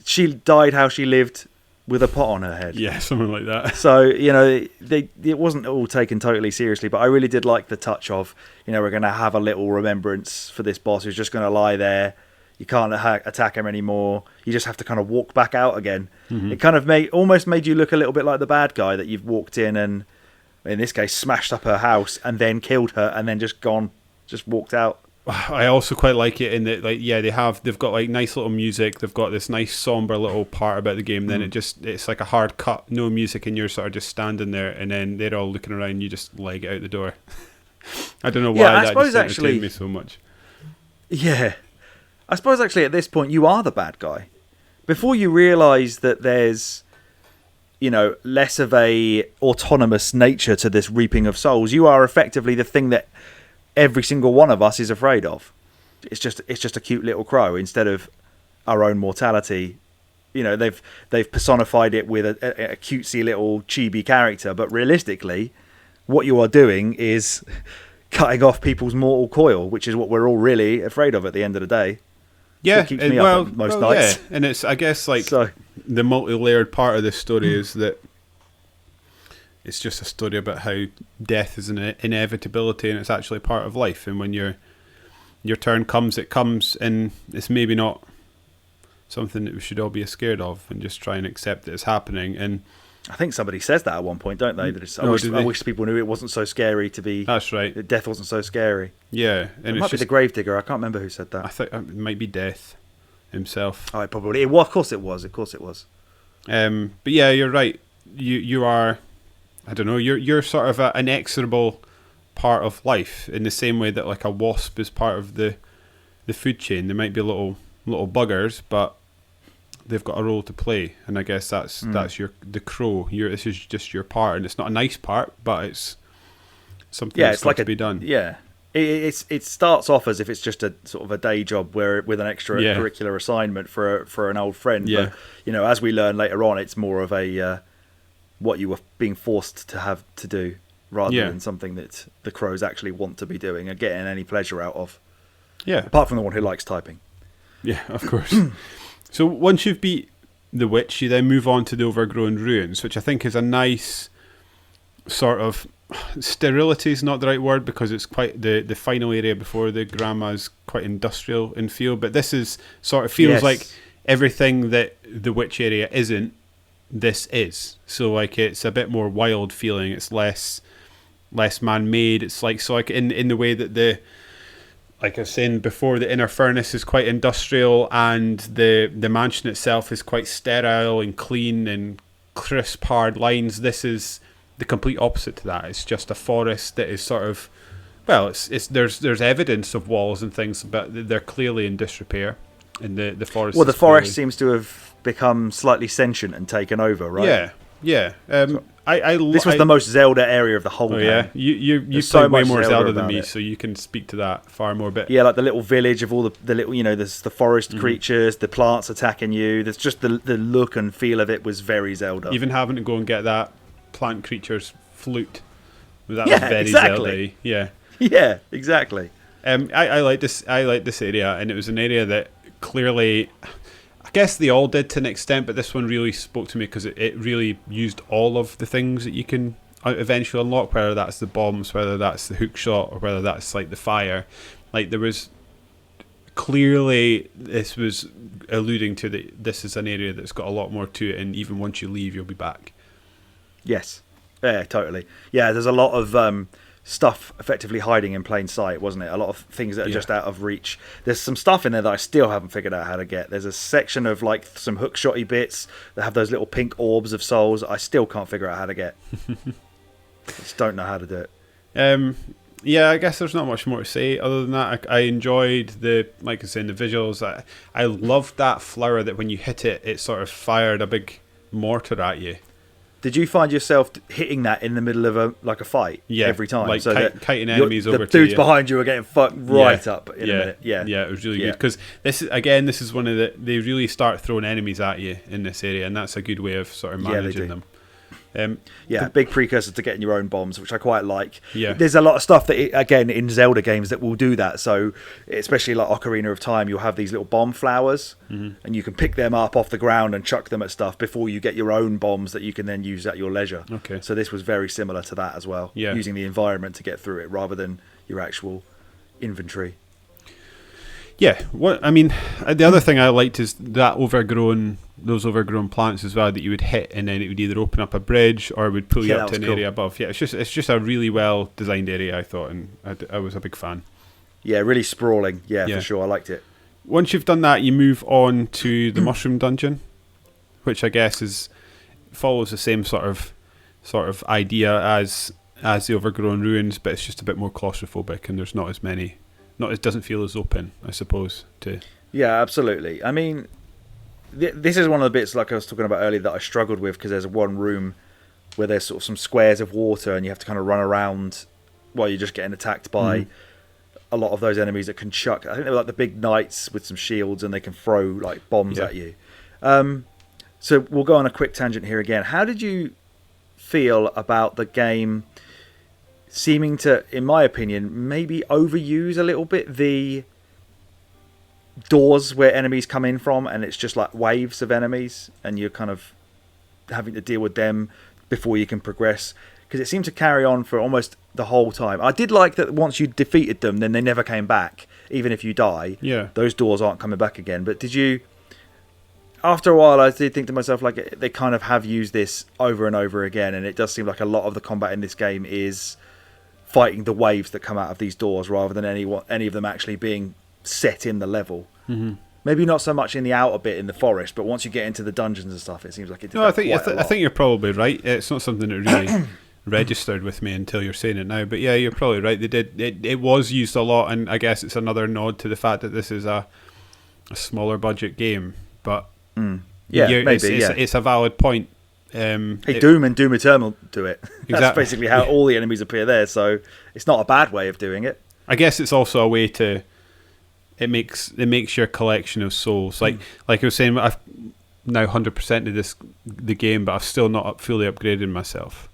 she died how she lived with a pot on her head? Yeah, something like that. So, you know, it wasn't all taken totally seriously, but I really did like the touch of, you know, we're going to have a little remembrance for this boss who's just going to lie there. You can't attack him anymore. You just have to kind of walk back out again. Mm-hmm. It kind of almost made you look a little bit like the bad guy that you've walked in and, in this case, smashed up her house and then killed her and then just walked out. I also quite like it in that, like, yeah, they've got like nice little music. They've got this nice somber little part about the game. Then it's like a hard cut, no music, and you're sort of just standing there, and then they're all looking around. You just leg it out the door. I don't know why that just entertained me so much. Yeah, I suppose actually at this point you are the bad guy. Before you realise that there's, you know, less of a autonomous nature to this reaping of souls, you are effectively the thing that every single one of us is afraid of. It's just a cute little crow instead of our own mortality. You know, they've personified it with a cutesy little chibi character, but realistically, what you are doing is cutting off people's mortal coil, which is what we're all really afraid of at the end of the day. Yeah, it keeps me up most nights. Yeah. And it's, I guess, like the multi-layered part of this story is that it's just a story about how death is an inevitability and it's actually part of life. And when your turn comes, it comes, and it's maybe not something that we should all be scared of, and just try and accept that it's happening. And I think somebody says that at one point, don't they? That I wish people knew it wasn't so scary to be. That's right. That death wasn't so scary. Yeah, and it might be the Gravedigger. I can't remember who said that. I think it might be Death himself. Oh, probably. Well, of course it was. Of course it was. But yeah, you're right. You are. I don't know. You're sort of an inexorable part of life, in the same way that like a wasp is part of the food chain. They might be little buggers, but they've got a role to play, and I guess that's the crow. This is just your part, and it's not a nice part, but it's something that's got to be done. Yeah, it starts off as if it's just a sort of a day job with an extra curricular assignment for an old friend. Yeah. But, you know, as we learn later on, it's more of a what you were being forced to have to do, rather than something that the crows actually want to be doing and getting any pleasure out of. Yeah. Apart from the one who likes typing. Yeah, of course. So once you've beat the witch, you then move on to the Overgrown Ruins, which I think is a nice sort of... Sterility is not the right word, because it's quite the final area before the grandma is quite industrial in feel, but this is sort of feels like everything that the witch area isn't, this is. So like it's a bit more wild feeling. It's less man-made. It's like, so like in the way that like I was saying before, the inner furnace is quite industrial, and the mansion itself is quite sterile and clean and crisp, hard lines. This is the complete opposite to that. It's just a forest that is sort of, well, it's there's evidence of walls and things, but they're clearly in disrepair. and the forest. Well, the is forest clearly... seems to have become slightly sentient and taken over, right? Yeah. This was the most Zelda area of the whole game. Yeah, you There's played so way much more Zelda Zelda than about me, it. so you can speak to that far more. But Yeah, like the little village of all the little, there's the forest creatures, the plants attacking you. There's just the look and feel of it was very Zelda. even having to go and get that plant creature's flute, that Yeah, was very exactly. Zelda-y. Yeah. Yeah, exactly. I like this. I like this area, and it was an area that clearly, I guess they all did to an extent, but this one really spoke to me because it really used all of the things that you can eventually unlock. Whether that's the bombs, whether that's the hook shot, or whether that's like the fire. Like there was clearly this was alluding to that this is an area that's got a lot more to it, and even once you leave, you'll be back. Yes. Yeah, totally. Yeah, there's a lot of stuff effectively hiding in plain sight, wasn't it? A lot of things that are just out of reach. There's some stuff in there that I still haven't figured out how to get. There's a section of like some hookshotty bits that have those little pink orbs of souls. I still can't figure out how to get. Just don't know how to do it. Yeah, I guess there's not much more to say other than that. I enjoyed like I said, the visuals. I loved that flower that when you hit it, it sort of fired a big mortar at you. Did you find yourself hitting that in the middle of a fight every time? Like so kiting enemies over to you. The dudes behind you are getting fucked right up in a minute. Yeah, it was really good because this is one of they really start throwing enemies at you in this area, and that's a good way of sort of managing them. Big precursor to getting your own bombs, which I quite like. Yeah. There's a lot of stuff that, again, in Zelda games that will do that. So, especially like Ocarina of Time, you'll have these little bomb flowers, and you can pick them up off the ground and chuck them at stuff before you get your own bombs that you can then use at your leisure. Okay. So this was very similar to that as well, using the environment to get through it rather than your actual inventory. Yeah, the other thing I liked is those overgrown plants as well that you would hit, and then it would either open up a bridge or it would pull you up to an area above. Yeah, it's just a really well designed area, I thought, and I was a big fan. Yeah, really sprawling. Yeah, for sure, I liked it. Once you've done that, you move on to the mushroom dungeon, which I guess follows the same sort of idea as the overgrown ruins, but it's just a bit more claustrophobic, and there's not as many. It doesn't feel as open, I suppose. Yeah, absolutely. I mean, this is one of the bits, like I was talking about earlier, that I struggled with because there's one room where there's sort of some squares of water and you have to kind of run around while you're just getting attacked by a lot of those enemies that can chuck. I think they're like the big knights with some shields and they can throw like bombs at you. So we'll go on a quick tangent here again. How did you feel about the game seeming to, in my opinion, maybe overuse a little bit the doors where enemies come in from, and it's just like waves of enemies and you're kind of having to deal with them before you can progress, because it seemed to carry on for almost the whole time. I did like that once you defeated them, then they never came back. Even if you die, those doors aren't coming back again. But did you, after a while, I did think to myself, like, they kind of have used this over and over again, and it does seem like a lot of the combat in this game is fighting the waves that come out of these doors rather than any of them actually being set in the level. Maybe not so much in the outer bit in the forest, but once you get into the dungeons and stuff, it seems like it did. No, I think you're probably right. It's not something that really registered with me until you're saying it now. But yeah, you're probably right. They did. It was used a lot, and I guess it's another nod to the fact that this is a smaller budget game. But it's a valid point. Doom and Doom Eternal do it. That's basically how all the enemies appear there, so it's not a bad way of doing it. I guess it's also a way to it makes your collection of souls like I was saying, I've now 100%ed the game, but I've still not fully upgraded myself.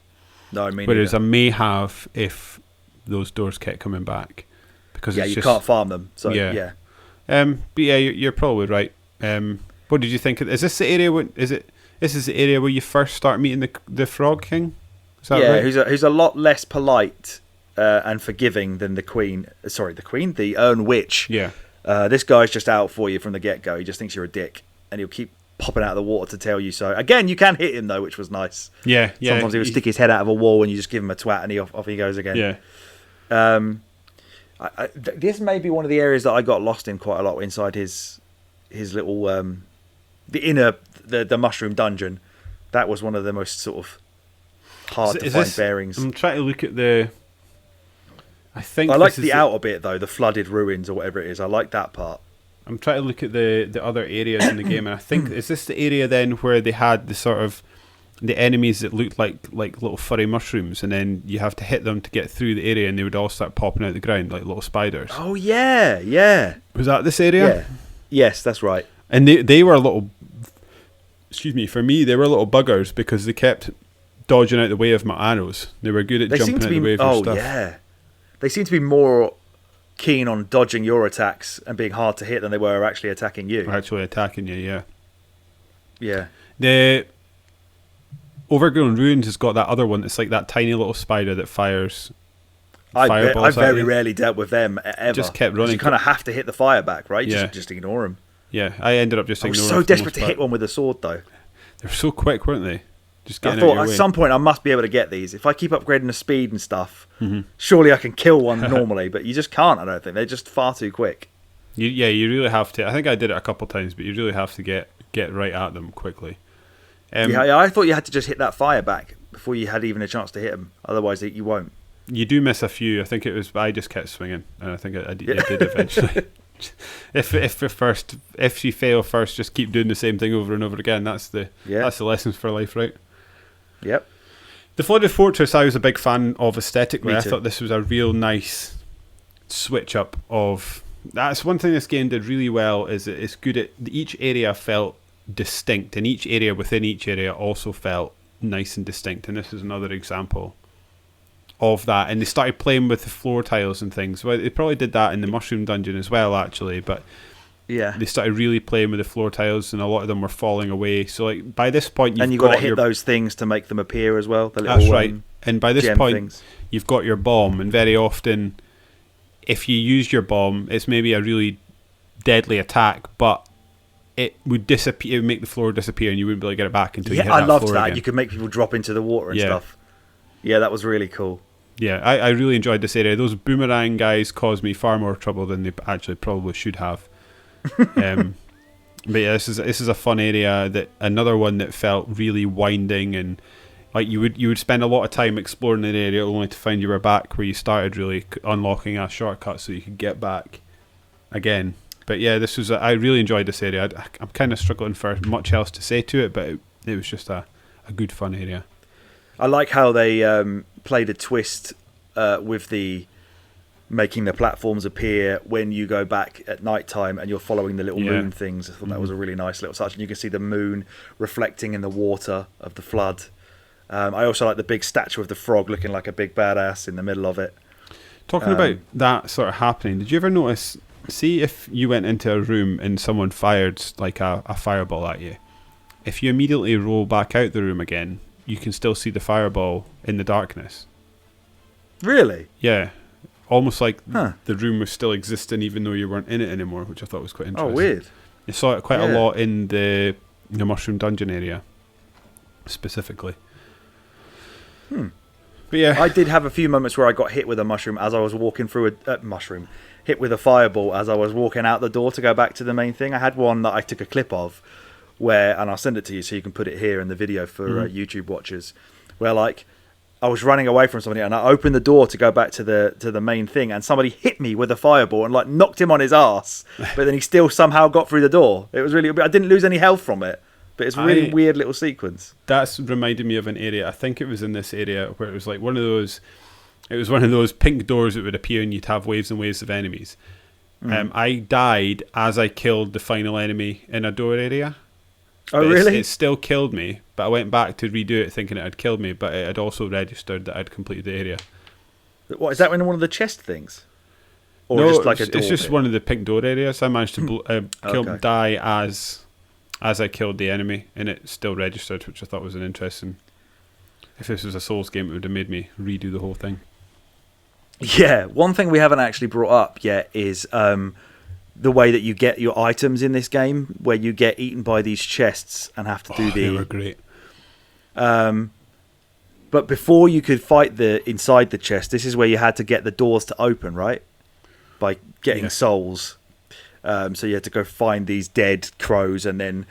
No, I mean, whereas I may have if those doors kept coming back, because you can't farm them. So but yeah, you're probably right. What did you think? Is this the area? This is the area where you first start meeting the Frog King? Is that right? who's a lot less polite and forgiving than the Queen. Sorry, the Queen, the Urn Witch. Yeah. This guy's just out for you from the get-go. He just thinks you're a dick, and he'll keep popping out of the water to tell you so. Again, you can hit him though, which was nice. Yeah. Sometimes he would stick his head out of a wall, and you just give him a twat, and off he goes again. Yeah. This may be one of the areas that I got lost in quite a lot inside his little the mushroom dungeon. That was one of the most sort of hard to find bearings. I'm trying to look at the. I like the outer bit though, the flooded ruins or whatever it is. I like that part. I'm trying to look at the other areas in the game, and I think is this the area then where they had the sort of the enemies that looked like little furry mushrooms, and then you have to hit them to get through the area, and they would all start popping out the ground like little spiders. Oh yeah, yeah. Was that this area? Yeah. Yes, that's right. And they were a little. Excuse me. For me, they were little buggers because they kept dodging out the way of my arrows. They were good at jumping out the way of your stuff. Oh yeah. They seem to be more keen on dodging your attacks and being hard to hit than they were actually attacking you. Actually attacking you, yeah. Yeah. The Overgrown Ruins has got that other one. It's like that tiny little spider that fires fireballs. I very rarely dealt with them ever. Just kept running. You kind of have to hit the fire back, right? Yeah. Just ignore them. Yeah, I ended up just ignoring them. I was so desperate to hit one with a sword, though. They were so quick, weren't they? Just I getting thought out your at way. some point I must be able to get these. If I keep upgrading the speed and stuff, surely I can kill one normally, but you just can't, I don't think. They're just far too quick. You really have to. I think I did it a couple of times, but you really have to get right at them quickly. Yeah, I thought you had to just hit that fire back before you had even a chance to hit them. Otherwise, you won't. You do miss a few. I think it was, I just kept swinging, and I think I did eventually. If you fail first, just keep doing the same thing over and over again. That's the lessons for life, right? Yep. The Flooded Fortress, I was a big fan of aesthetically. Me I too. thought this was a real nice switch up of. That's one thing this game did really well. Is that it's good at each area felt distinct, and each area within each area also felt nice and distinct. And this is another example of that. And they started playing with the floor tiles and things. Well, they probably did that in the Mushroom Dungeon as well, actually. But yeah, they started really playing with the floor tiles, and a lot of them were falling away. So like by this point, you've got to hit those things to make them appear as well. The little, that's right. And by this point, things. You've got your bomb, and very often, if you use your bomb, it's maybe a really deadly attack, but it would disappear. It would make the floor disappear, and you wouldn't be able to get it back until you hit that floor loved that. again. You could make people drop into the water and stuff. Yeah, that was really cool. Yeah, I really enjoyed this area. Those boomerang guys caused me far more trouble than they actually probably should have. But yeah, this is a fun area. That another one that felt really winding, and like you would spend a lot of time exploring an area only to find you were back where you started, really unlocking a shortcut so you could get back again. But yeah, I really enjoyed this area. I'm kind of struggling for much else to say to it, but it was just a good fun area. I like how they played a twist with the making the platforms appear when you go back at night time and you're following the little moon things. I thought that was a really nice little touch. And you can see the moon reflecting in the water of the flood. I also like the big statue of the frog looking like a big badass in the middle of it. Talking about that sort of happening, did you ever notice, see if you went into a room and someone fired like a fireball at you, if you immediately roll back out the room again, you can still see the fireball in the darkness. Really? Yeah. Almost like the room was still existing even though you weren't in it anymore, which I thought was quite interesting. Oh, weird. You saw it quite a lot in the Mushroom Dungeon area, specifically. But yeah, I did have a few moments where I got hit with a mushroom as I was walking through hit with a fireball as I was walking out the door to go back to the main thing. I had one that I took a clip of and I'll send it to you so you can put it here in the video for YouTube watchers, where like I was running away from somebody and I opened the door to go back to the main thing, and somebody hit me with a fireball and like knocked him on his ass, but then he still somehow got through the door. It was really, I didn't lose any health from it, but it's a really weird little sequence. That's reminded me of an area. I think it was in this area where it was like one of those pink doors that would appear and you'd have waves and waves of enemies. I died as I killed the final enemy in a door area. Oh, really? It still killed me, but I went back to redo it thinking it had killed me, but it had also registered that I'd completed the area. What, is that in one of the chest things? Or no, just like a door it's just bit? one of the pink door areas. I managed to die as I killed the enemy, and it still registered, which I thought was an interesting... If this was a Souls game, it would have made me redo the whole thing. Yeah, one thing we haven't actually brought up yet is... the way that you get your items in this game, where you get eaten by these chests and have to do They were great. But before you could fight inside the chest, this is where you had to get the doors to open, right? By getting souls. So you had to go find these dead crows and then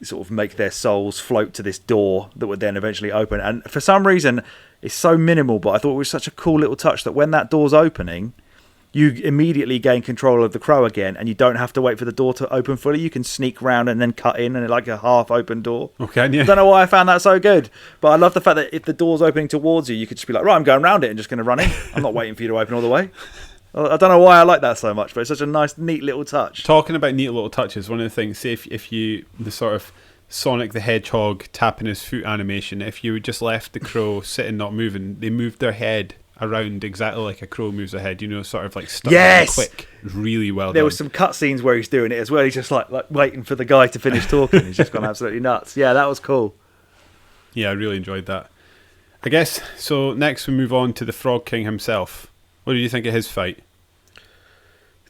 sort of make their souls float to this door that would then eventually open. And for some reason, it's so minimal, but I thought it was such a cool little touch that when that door's opening, you immediately gain control of the crow again, and you don't have to wait for the door to open fully. You can sneak round and then cut in, and like a half-open door. Okay, yeah. I don't know why I found that so good, but I love the fact that if the door's opening towards you, you could just be like, right, I'm going round it and just going to run in. I'm not waiting for you to open all the way. I don't know why I like that so much, but it's such a nice, neat little touch. Talking about neat little touches, one of the things, say if you, the sort of Sonic the Hedgehog tapping his foot animation, if you just left the crow sitting not moving, they moved their head around exactly like a crow moves ahead, sort of like stuck quick. Really well done. There was some cutscenes where he's doing it as well. He's just like waiting for the guy to finish talking. He's just gone absolutely nuts. Yeah, that was cool. Yeah, I really enjoyed that. I guess, so next we move on to the Frog King himself. What did you think of his fight?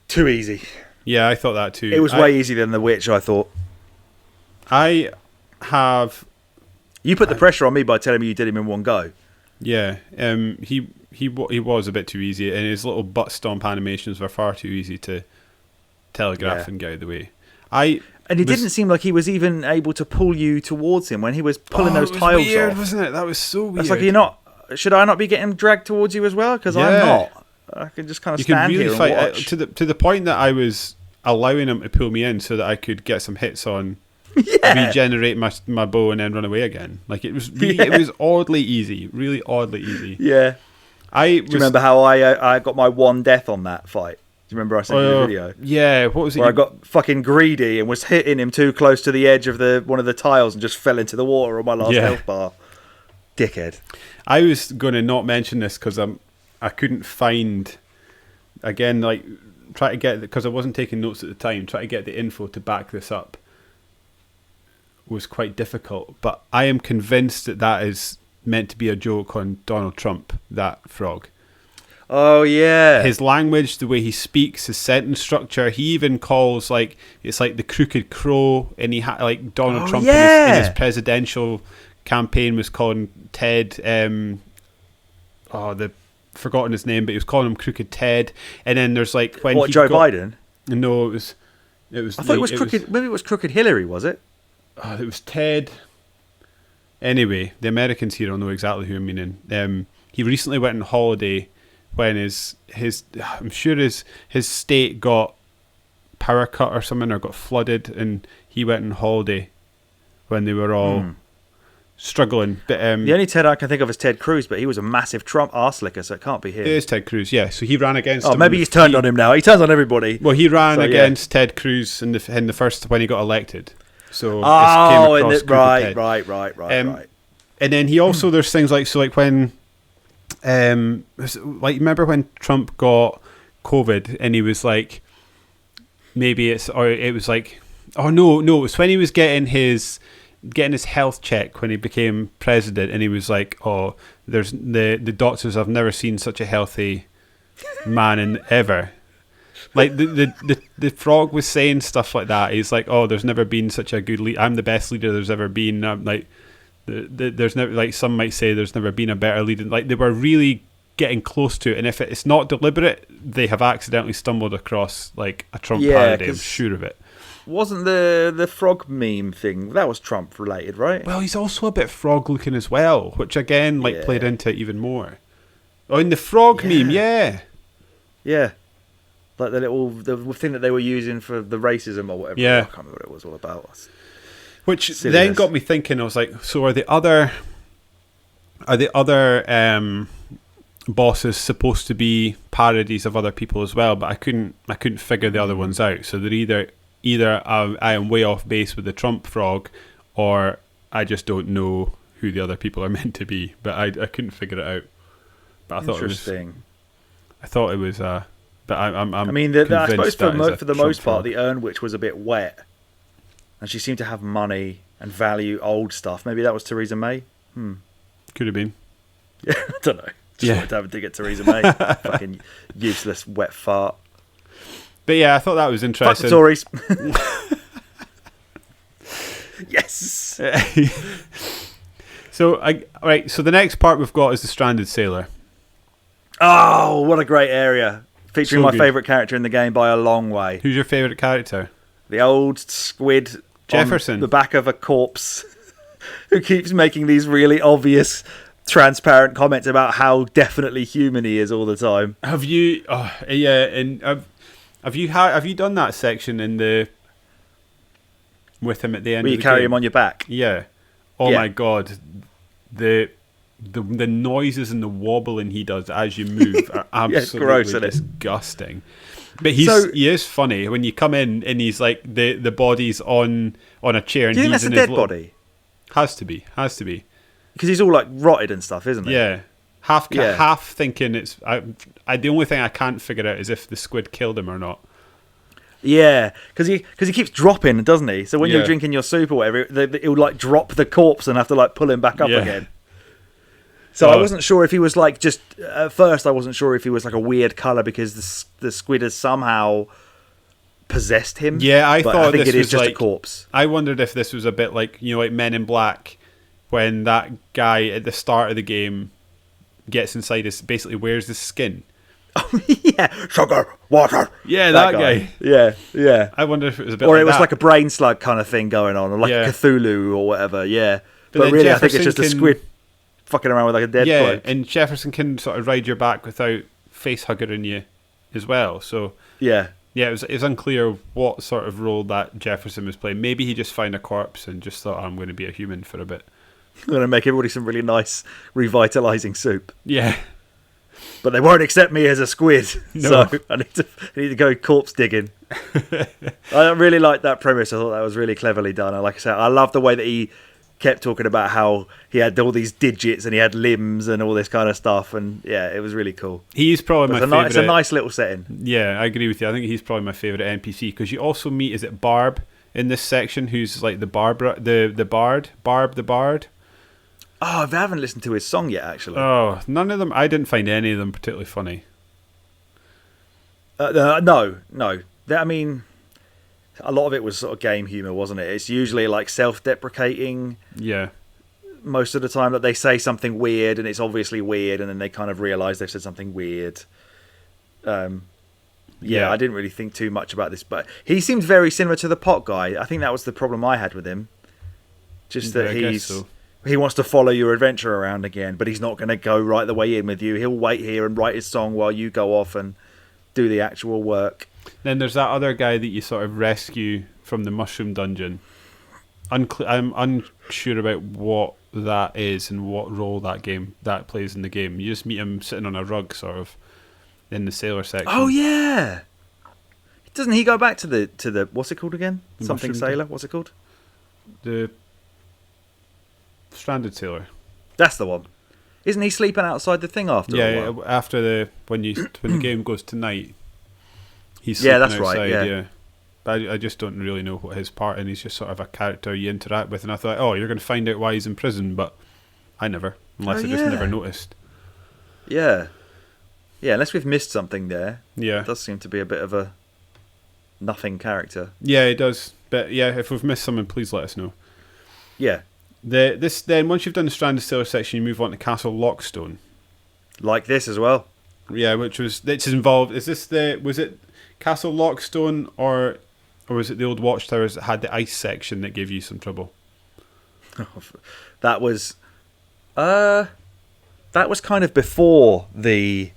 Too easy. Yeah, I thought that too. It was way easier than the Witch, I thought. You put the pressure on me by telling me you did him in one go. Yeah, he was a bit too easy, and his little butt stomp animations were far too easy to telegraph and get out of the way. And it didn't seem like he was even able to pull you towards him when he was pulling those tiles weird, off. Wasn't it? That was so weird. It's like should I not be getting dragged towards you as well? Because I'm not. I can just kind of stand here and watch. To the point that I was allowing him to pull me in so that I could get some hits on, regenerate my bow, and then run away again. Like it was oddly easy, really oddly easy. Yeah. Do you remember how I got my one death on that fight? Do you remember I sent you the video? Yeah, what was it? Where I got fucking greedy and was hitting him too close to the edge of one of the tiles and just fell into the water on my last health bar. Dickhead. I was going to not mention this because I couldn't find, again, like, try to get, because I wasn't taking notes at the time, try to get the info to back this up was quite difficult. But I am convinced that is meant to be a joke on Donald Trump, that frog. Oh, yeah. His language, the way he speaks, his sentence structure, he even calls, like, it's like the crooked crow, and he like Donald Trump in his presidential campaign was calling Ted, forgotten his name, but he was calling him Crooked Ted. And then there's like when Joe Biden? No, it was. I thought it was Crooked. Maybe it was Crooked Hillary, was it? It was Ted. Anyway, the Americans here will know exactly who I'm meaning. He recently went on holiday when his I'm sure his state got power cut or something, or got flooded, and he went on holiday when they were all struggling. But the only Ted I can think of is Ted Cruz, but he was a massive Trump arse-licker, so it can't be him. It is Ted Cruz, yeah. So he ran against him. Maybe he's turned on him now. He turns on everybody. Well, he ran against Ted Cruz in the first when he got elected. So right. And then he also there's things like when like remember when Trump got COVID and he was like it was when he was getting his health check when he became president, and he was like, there's the doctors have never seen such a healthy man in ever. Like the frog was saying stuff like that. He's like, there's never been such a good leader. I'm the best leader there's ever been. Like there's never, like some might say, there's never been a better leader. Like they were really getting close to it, and if it's not deliberate, they have accidentally stumbled across like a Trump parody. I'm sure of it. Wasn't the frog meme thing, that was Trump related, right? Well, he's also a bit frog looking as well, which again played into it even more. In the frog meme, yeah, like the thing that they were using for the racism or whatever. I can't remember what it was all about. Which then got me thinking. I was like, so are the other bosses supposed to be parodies of other people as well? But I couldn't figure the other ones out. So they're either I am way off base with the Trump frog, or I just don't know who the other people are meant to be. But I couldn't figure it out. But I thought interesting. I thought it was. But I'm. I suppose for the most part, the Urn Witch was a bit wet, and she seemed to have money and value old stuff. Maybe that was Theresa May. Could have been. Yeah, I don't know. Just wanted to have a dig at Theresa May. Fucking useless wet fart. But yeah, I thought that was interesting. Fuck the Tories. Yes. So the next part we've got is the Stranded Sailor. Oh, what a great area. Featuring my favourite character in the game by a long way. Who's your favourite character? The old squid Jefferson on the back of a corpse who keeps making these really obvious transparent comments about how definitely human he is all the time. Have you? Oh, yeah, and have you done that section with him at the end? Where of you the carry game? him on your back. Yeah. Oh Yeah. my god, the noises and the wobbling he does as you move are absolutely gross, isn't it? disgusting. But he is funny when you come in and he's like the body's on a chair. And Do you think he's that's a in dead his body? Has to be. Because he's all like rotted and stuff, isn't he? Yeah. Half Yeah. thinking it's. The only thing I can't figure out is if the squid killed him or not. Yeah, because he keeps dropping, doesn't he? So when Yeah. you're drinking your soup or whatever, it would like drop the corpse and have to like pull him back up Yeah. again. So I wasn't sure if he was like just at first. I wasn't sure if he was like a weird color because the squid has somehow possessed him. Yeah, I But thought I think this it is was just like a corpse. I wondered if this was a bit like like Men in Black, when that guy at the start of the game gets inside his basically wears his skin. Yeah, sugar, water. Yeah, that guy. Yeah. I wonder if it was a bit Or like it was that. like a brain slug kind of thing going on, or like Yeah. a Cthulhu or whatever. Yeah, But but then really, I think it's Jefferson just a can- squid fucking around with like a dead yeah, bloke. and Jefferson can sort of ride your back without face hugging you as well. So Yeah. yeah, it was unclear what sort of role that Jefferson was playing. Maybe he just found a corpse and just thought, I'm going to be a human for a bit. I'm going to make everybody some really nice, revitalizing soup. Yeah. But they won't accept me as a squid, No. so I need to go corpse digging. I really like that premise. I thought that was really cleverly done. And like I said, I love the way that he kept talking about how he had all these digits and he had limbs and all this kind of stuff. And yeah, it was really cool. He's probably my favourite. It's a nice little setting. Yeah, I agree with you. I think he's probably my favourite NPC because you also meet, is it Barb in this section, who's like the Barbara, the Bard? Barb the Bard? Oh, I haven't listened to his song yet, actually. Oh, none of them. I didn't find any of them particularly funny. No. I mean, a lot of it was sort of game humour, wasn't it? It's usually like self-deprecating Yeah. most of the time, that they say something weird and it's obviously weird, and then they kind of realise they've said something weird. Yeah, I didn't really think too much about this, but he seems very similar to the pot guy. I think that was the problem I had with him. Just that Yeah, I guess so. he wants to follow your adventure around again, but he's not going to go right the way in with you. He'll wait here and write his song while you go off and do the actual work. Then there's that other guy that you sort of rescue from the mushroom dungeon. I'm unsure about what that is and what role that plays in the game. You just meet him sitting on a rug, sort of, in the sailor section. Oh yeah, doesn't he go back to the what's it called again? The Something mushroom sailor. What's it called? The stranded sailor. That's the one. Isn't he sleeping outside the thing after? a while? After when the game goes to night, he's Yeah, sleeping that's outside. right, Yeah. But I just don't really know what his part, and he's just sort of a character you interact with. And I thought, oh, you're going to find out why he's in prison, but I never, unless I just never noticed. Yeah. Yeah, unless we've missed something there. Yeah, It does seem to be a bit of a nothing character. it does. But yeah, if we've missed someone, please let us know. Yeah. Then once you've done the Stranded Sailor section, you move on to Castle Lockstone. Like this as well. Yeah, it's involved. Was it Castle Lockstone or was it the old Watchtowers that had the ice section that gave you some trouble? That was kind of before the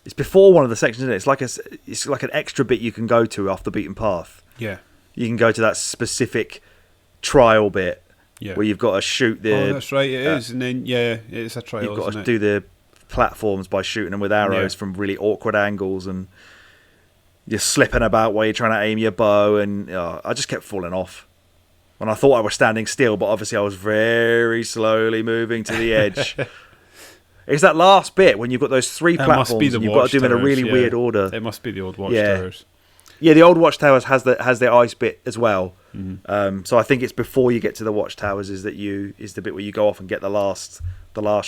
it's before one of the sections, isn't it? It's like an extra bit you can go to off the beaten path. Yeah. You can go to that specific trial bit where you've got to shoot the. Oh, that's right. It is, and then it's a trial. You've got to isn't it? do the platforms by shooting them with arrows from really awkward angles, and you're slipping about while you're trying to aim your bow, and I just kept falling off. And I thought I was standing still, but obviously I was very slowly moving to the edge. It's that last bit when you've got those three platforms and you've got to do them in a really weird order. It must be the old Watchtowers. Yeah, the old Watchtowers has their ice bit as well. Mm-hmm. So I think it's before you get to the Watchtowers is the bit where you go off and get the last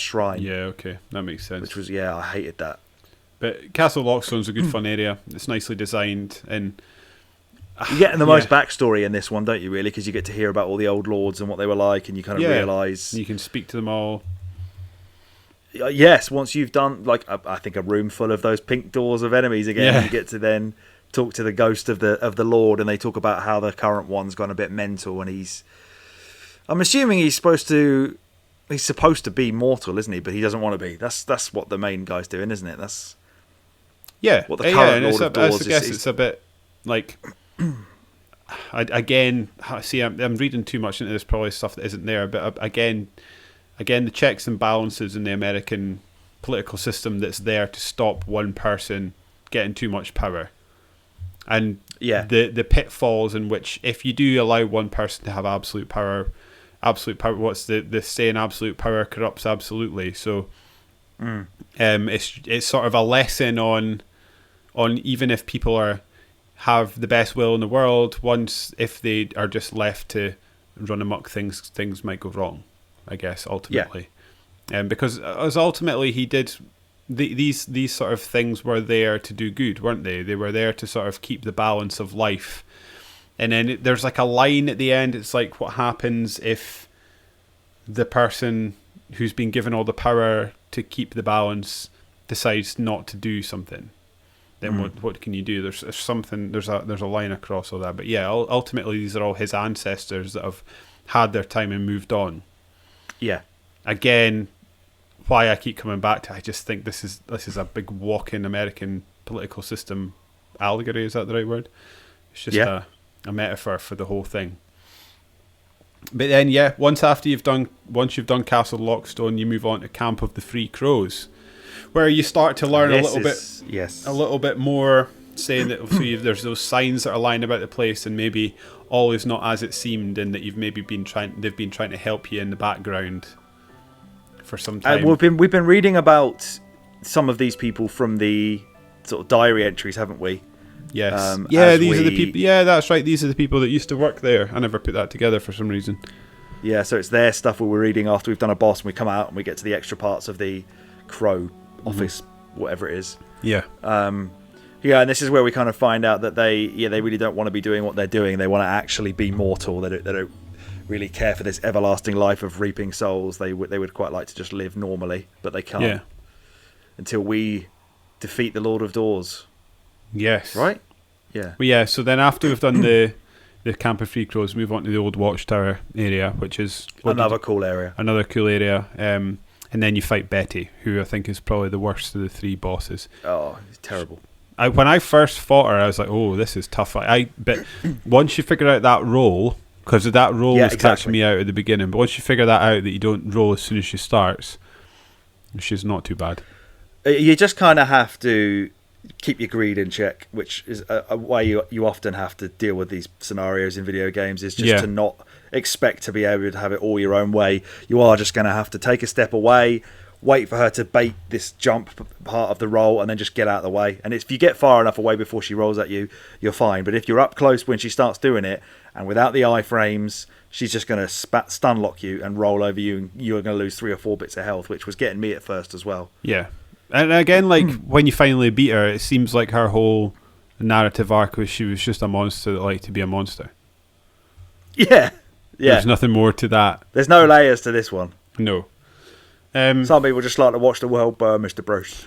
shrine. Yeah, okay, that makes sense. Which was I hated that. But Castle Lockstone's a good fun area. It's nicely designed, and you get the most backstory in this one, don't you? Really, because you get to hear about all the old lords and what they were like, and you kind of realise you can speak to them all. Yes, once you've done I think a room full of those pink doors of enemies again, you get to then talk to the ghost of the Lord, and they talk about how the current one's gone a bit mental, and he's I'm assuming he's supposed to be mortal, isn't he? But he doesn't want to be. That's what the main guy's doing, isn't it? That's what the current Lord of Doors is. I guess it's a bit like. I'm reading too much into this, probably stuff that isn't there. But again, the checks and balances in the American political system that's there to stop one person getting too much power, and the pitfalls in which if you do allow one person to have absolute power, what's the saying? Absolute power corrupts absolutely. So, it's sort of a lesson on even if people have the best will in the world, if they are just left to run amok, things might go wrong, I guess, ultimately. Because as ultimately he did, these sort of things were there to do good, weren't they? They were there to sort of keep the balance of life. And then there's like a line at the end, it's like, what happens if the person who's been given all the power to keep the balance decides not to do something? Then what can you do? There's a line across all that. But yeah, ultimately these are all his ancestors that have had their time and moved on. Yeah. Again, why I keep coming back to, I just think this is a big walk-in American political system allegory. Is that the right word? It's just a metaphor for the whole thing. But then once you've done Castle Lockstone, you move on to Camp of the Free Crows, where you start to learn a little bit more, saying that there's those signs that are lying about the place, and maybe all is not as it seemed, and that they've been trying to help you in the background for some time. We've been reading about some of these people from the sort of diary entries, haven't we? Yes. These are the people. Yeah, that's right. These are the people that used to work there. I never put that together for some reason. Yeah, so it's their stuff we're reading after we've done a boss, and we come out and we get to the extra parts of the Crow office, whatever it is. And this is where we kind of find out that they really don't want to be doing what they're doing. They want to actually be mortal. They don't really care for this everlasting life of reaping souls. They would quite like to just live normally, but they can't until we defeat the Lord of Doors. Yes. Right? Yeah. Well, so then after we've done the Camp of Free Crows, move on to the old Watchtower area, which is another cool area. And then you fight Betty, who I think is probably the worst of the three bosses. Oh, it's terrible. When I first fought her, I was like, "Oh, this is tough." But once you figure out that roll, because that roll was catching me out at the beginning. But once you figure that out, that you don't roll as soon as she starts, she's not too bad. You just kind of have to keep your greed in check, which is a way you often have to deal with these scenarios in video games, is just to not expect to be able to have it all your own way. You are just going to have to take a step away, wait for her to bait this jump part of the roll, and then just get out of the way. And if you get far enough away before she rolls at you, you're fine. But if you're up close when she starts doing it, and without the iframes, she's just going to stun lock you and roll over you, and you're going to lose 3 or 4 bits of health, which was getting me at first as well. Yeah. And again, like, when you finally beat her, it seems like her whole narrative arc was she was just a monster that liked to be a monster. Yeah. There's nothing more to that. There's no layers to this one. No. Some people just like to watch the world burn, Mr. Bruce.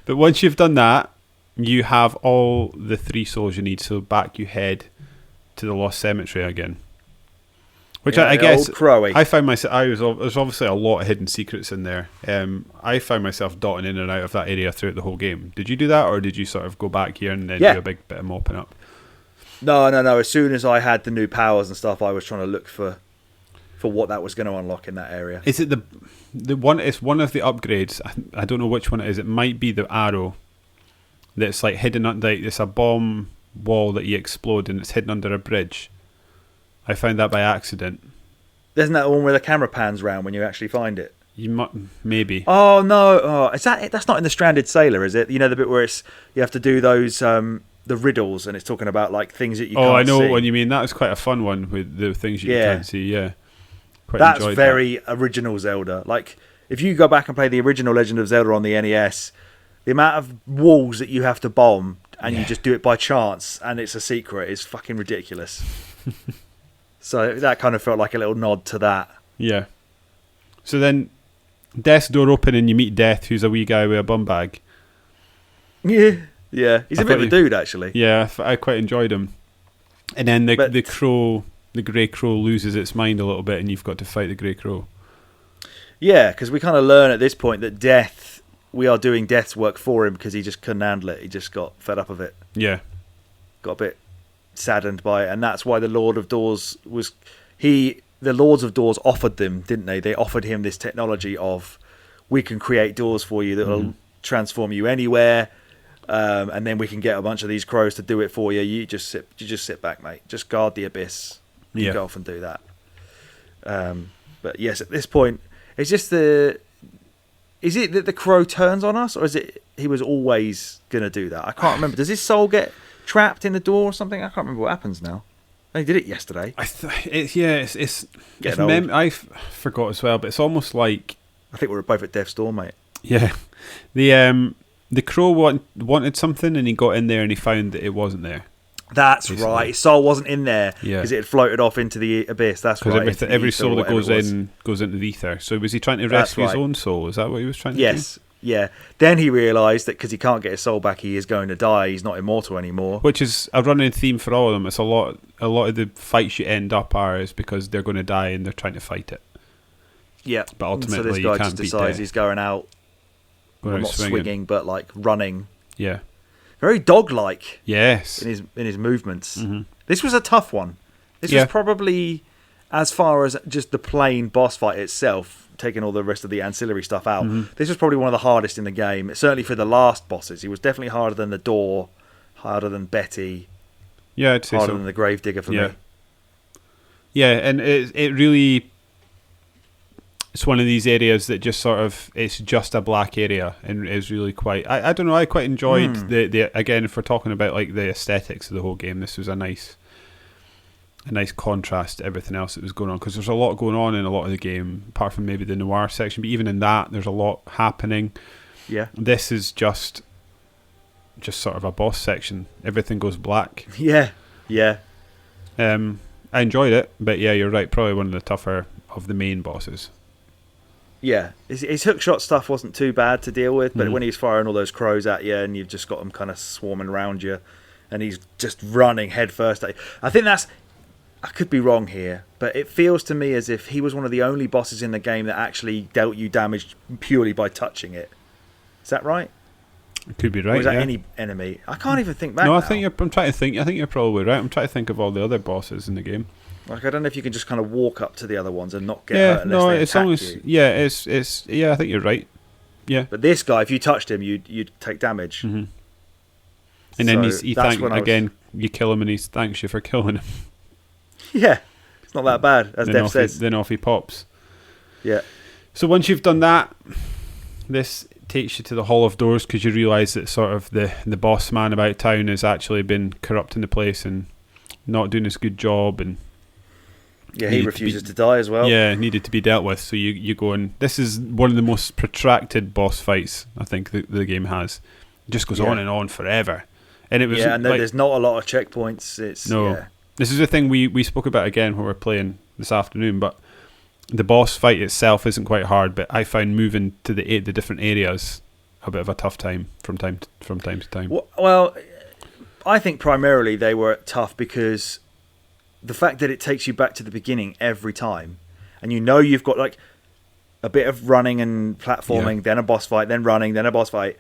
But once you've done that, you have all the 3 souls you need, so back you head to the Lost Cemetery again. Which I guess I found myself. There's obviously a lot of hidden secrets in there. I found myself dotting in and out of that area throughout the whole game. Did you do that, or did you sort of go back here and then do a big bit of mopping up? No. As soon as I had the new powers and stuff, I was trying to look for what that was going to unlock in that area. Is it the one? It's one of the upgrades. I don't know which one it is. It might be the arrow that's like hidden under. It's a bomb wall that you explode, and it's hidden under a bridge. I found that by accident. Isn't that the one where the camera pans round when you actually find it? Maybe. Oh no! Is that it? That's not in the Stranded Sailor, is it? You know the bit where you have to do those the riddles, and it's talking about like things that you can't see. Oh, I know what one you mean. That was quite a fun one with the things you can't see. Yeah, that's very original Zelda. Like if you go back and play the original Legend of Zelda on the NES, the amount of walls that you have to bomb and you just do it by chance and it's a secret is fucking ridiculous. So that kind of felt like a little nod to that. Yeah. So then, Death's door open and you meet Death, who's a wee guy with a bum bag. Yeah. He's a bit of a dude, actually. Yeah, I quite enjoyed him. And then the crow the Grey Crow loses its mind a little bit, and you've got to fight the Grey Crow. Yeah, because we kind of learn at this point that we are doing Death's work for him because he just couldn't handle it. He just got fed up of it. Yeah. Got a bit saddened by it, and that's why the Lord of Doors the Lords of Doors offered them, didn't they? They offered him this technology of, we can create doors for you that will transform you anywhere, and then we can get a bunch of these crows to do it for you. You just sit back, mate. Just guard the abyss. You go off and do that. But yes, at this point, it's just is it that the crow turns on us, or is it he was always going to do that? I can't remember. Does his soul get trapped I can't remember what happens now. They did it yesterday. I forgot as well, but it's almost like, I think we were both at death's door, mate. Yeah, the crow wanted something, and he got in there and he found that it wasn't there. That's basically right. His soul wasn't in there because it had floated off into the abyss. That's right. Because every soul that goes into the ether. So was he trying to rescue his own soul? Is that what he was trying to do? Yes. Yeah. Then he realised that because he can't get his soul back, he is going to die. He's not immortal anymore. Which is a running theme for all of them. It's a lot of the fights you end up is because they're going to die and they're trying to fight it. Yeah. But ultimately, so this guy just decides he's going out, not swinging, but like running. Yeah. Very dog-like. Yes. In his movements. Mm-hmm. This was a tough one. This was probably, as far as just the plain boss fight itself, taking all the rest of the ancillary stuff out, this was probably one of the hardest in the game. Certainly for the last bosses. He was definitely harder than the door, harder than Betty. Yeah, I'd say harder than the Gravedigger for me. Yeah, and it really... It's one of these areas that just sort of, it's just a black area and is really quite, I don't know, I quite enjoyed the again, if we're talking about like the aesthetics of the whole game, this was a nice contrast to everything else that was going on, because there's a lot going on in a lot of the game, apart from maybe the noir section, but even in that, there's a lot happening. Yeah. This is just sort of a boss section. Everything goes black. Yeah. I enjoyed it, but yeah, you're right, probably one of the tougher of the main bosses. Yeah, his hookshot stuff wasn't too bad to deal with, but when he's firing all those crows at you and you've just got them kind of swarming around you and he's just running head first at you. I think I could be wrong here, but it feels to me as if he was one of the only bosses in the game that actually dealt you damage purely by touching it. Is that right? It could be right, or is that any enemy? I can't even think back No, now. I'm trying to think. I think you're probably right. I'm trying to think of all the other bosses in the game. Like, I don't know if you can just kind of walk up to the other ones and not get hurt unless they attack you. Yeah, I think you're right. Yeah. But this guy, if you touched him, you'd take damage. Mm-hmm. And then you kill him and he thanks you for killing him. Yeah, it's not that bad, as Dev says. Then off he pops. Yeah. So once you've done that, this takes you to the Hall of Doors, because you realise that sort of the boss man about town has actually been corrupting the place and not doing his good job, and he refuses to die as well. Yeah, needed to be dealt with. So you go and this is one of the most protracted boss fights I think the game has. It just goes on and on forever. And it was and there's not a lot of checkpoints. This is the thing we spoke about again when we were playing this afternoon, but the boss fight itself isn't quite hard, but I found moving to the different areas a bit of a tough time from time to time. Well, I think primarily they were tough because the fact that it takes you back to the beginning every time, and you've got like a bit of running and platforming, then a boss fight, then running, then a boss fight.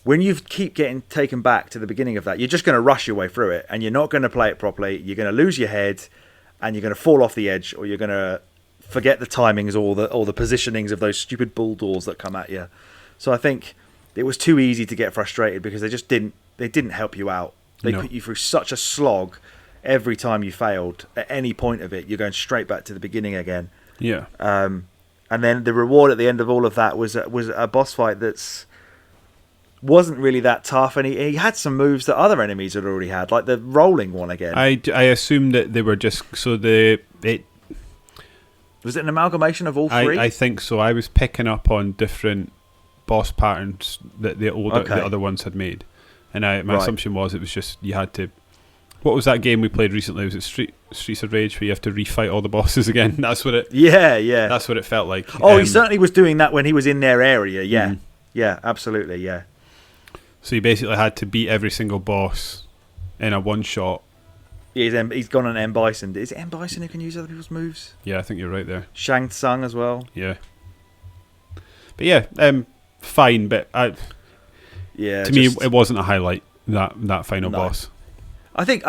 When you keep getting taken back to the beginning of that, you're just going to rush your way through it, and you're not going to play it properly. You're going to lose your head, and you're going to fall off the edge, or you're going to forget the timings or the positionings of those stupid bull doors that come at you. So I think it was too easy to get frustrated because they didn't help you out. They put you through such a slog. Every time you failed at any point of it, you're going straight back to the beginning again. Yeah. And then the reward at the end of all of that was a boss fight that's wasn't really that tough, and he had some moves that other enemies had already had, like the rolling one again. I assumed that they were just was it an amalgamation of all three? I think so. I was picking up on different boss patterns that the other ones had made, and my assumption was it was just you had to. What was that game we played recently? Was it Streets of Rage, where you have to refight all the bosses again? That's what it. Yeah. That's what it felt like. Oh, he certainly was doing that when he was in their area. Yeah, yeah, absolutely, yeah. So you basically had to beat every single boss in a one shot, He's gone on M Bison. Is it M Bison who can use other people's moves? Yeah, I think you're right there. Shang Tsung as well. Yeah. But yeah, fine. But to me, it wasn't a highlight. That final boss. I think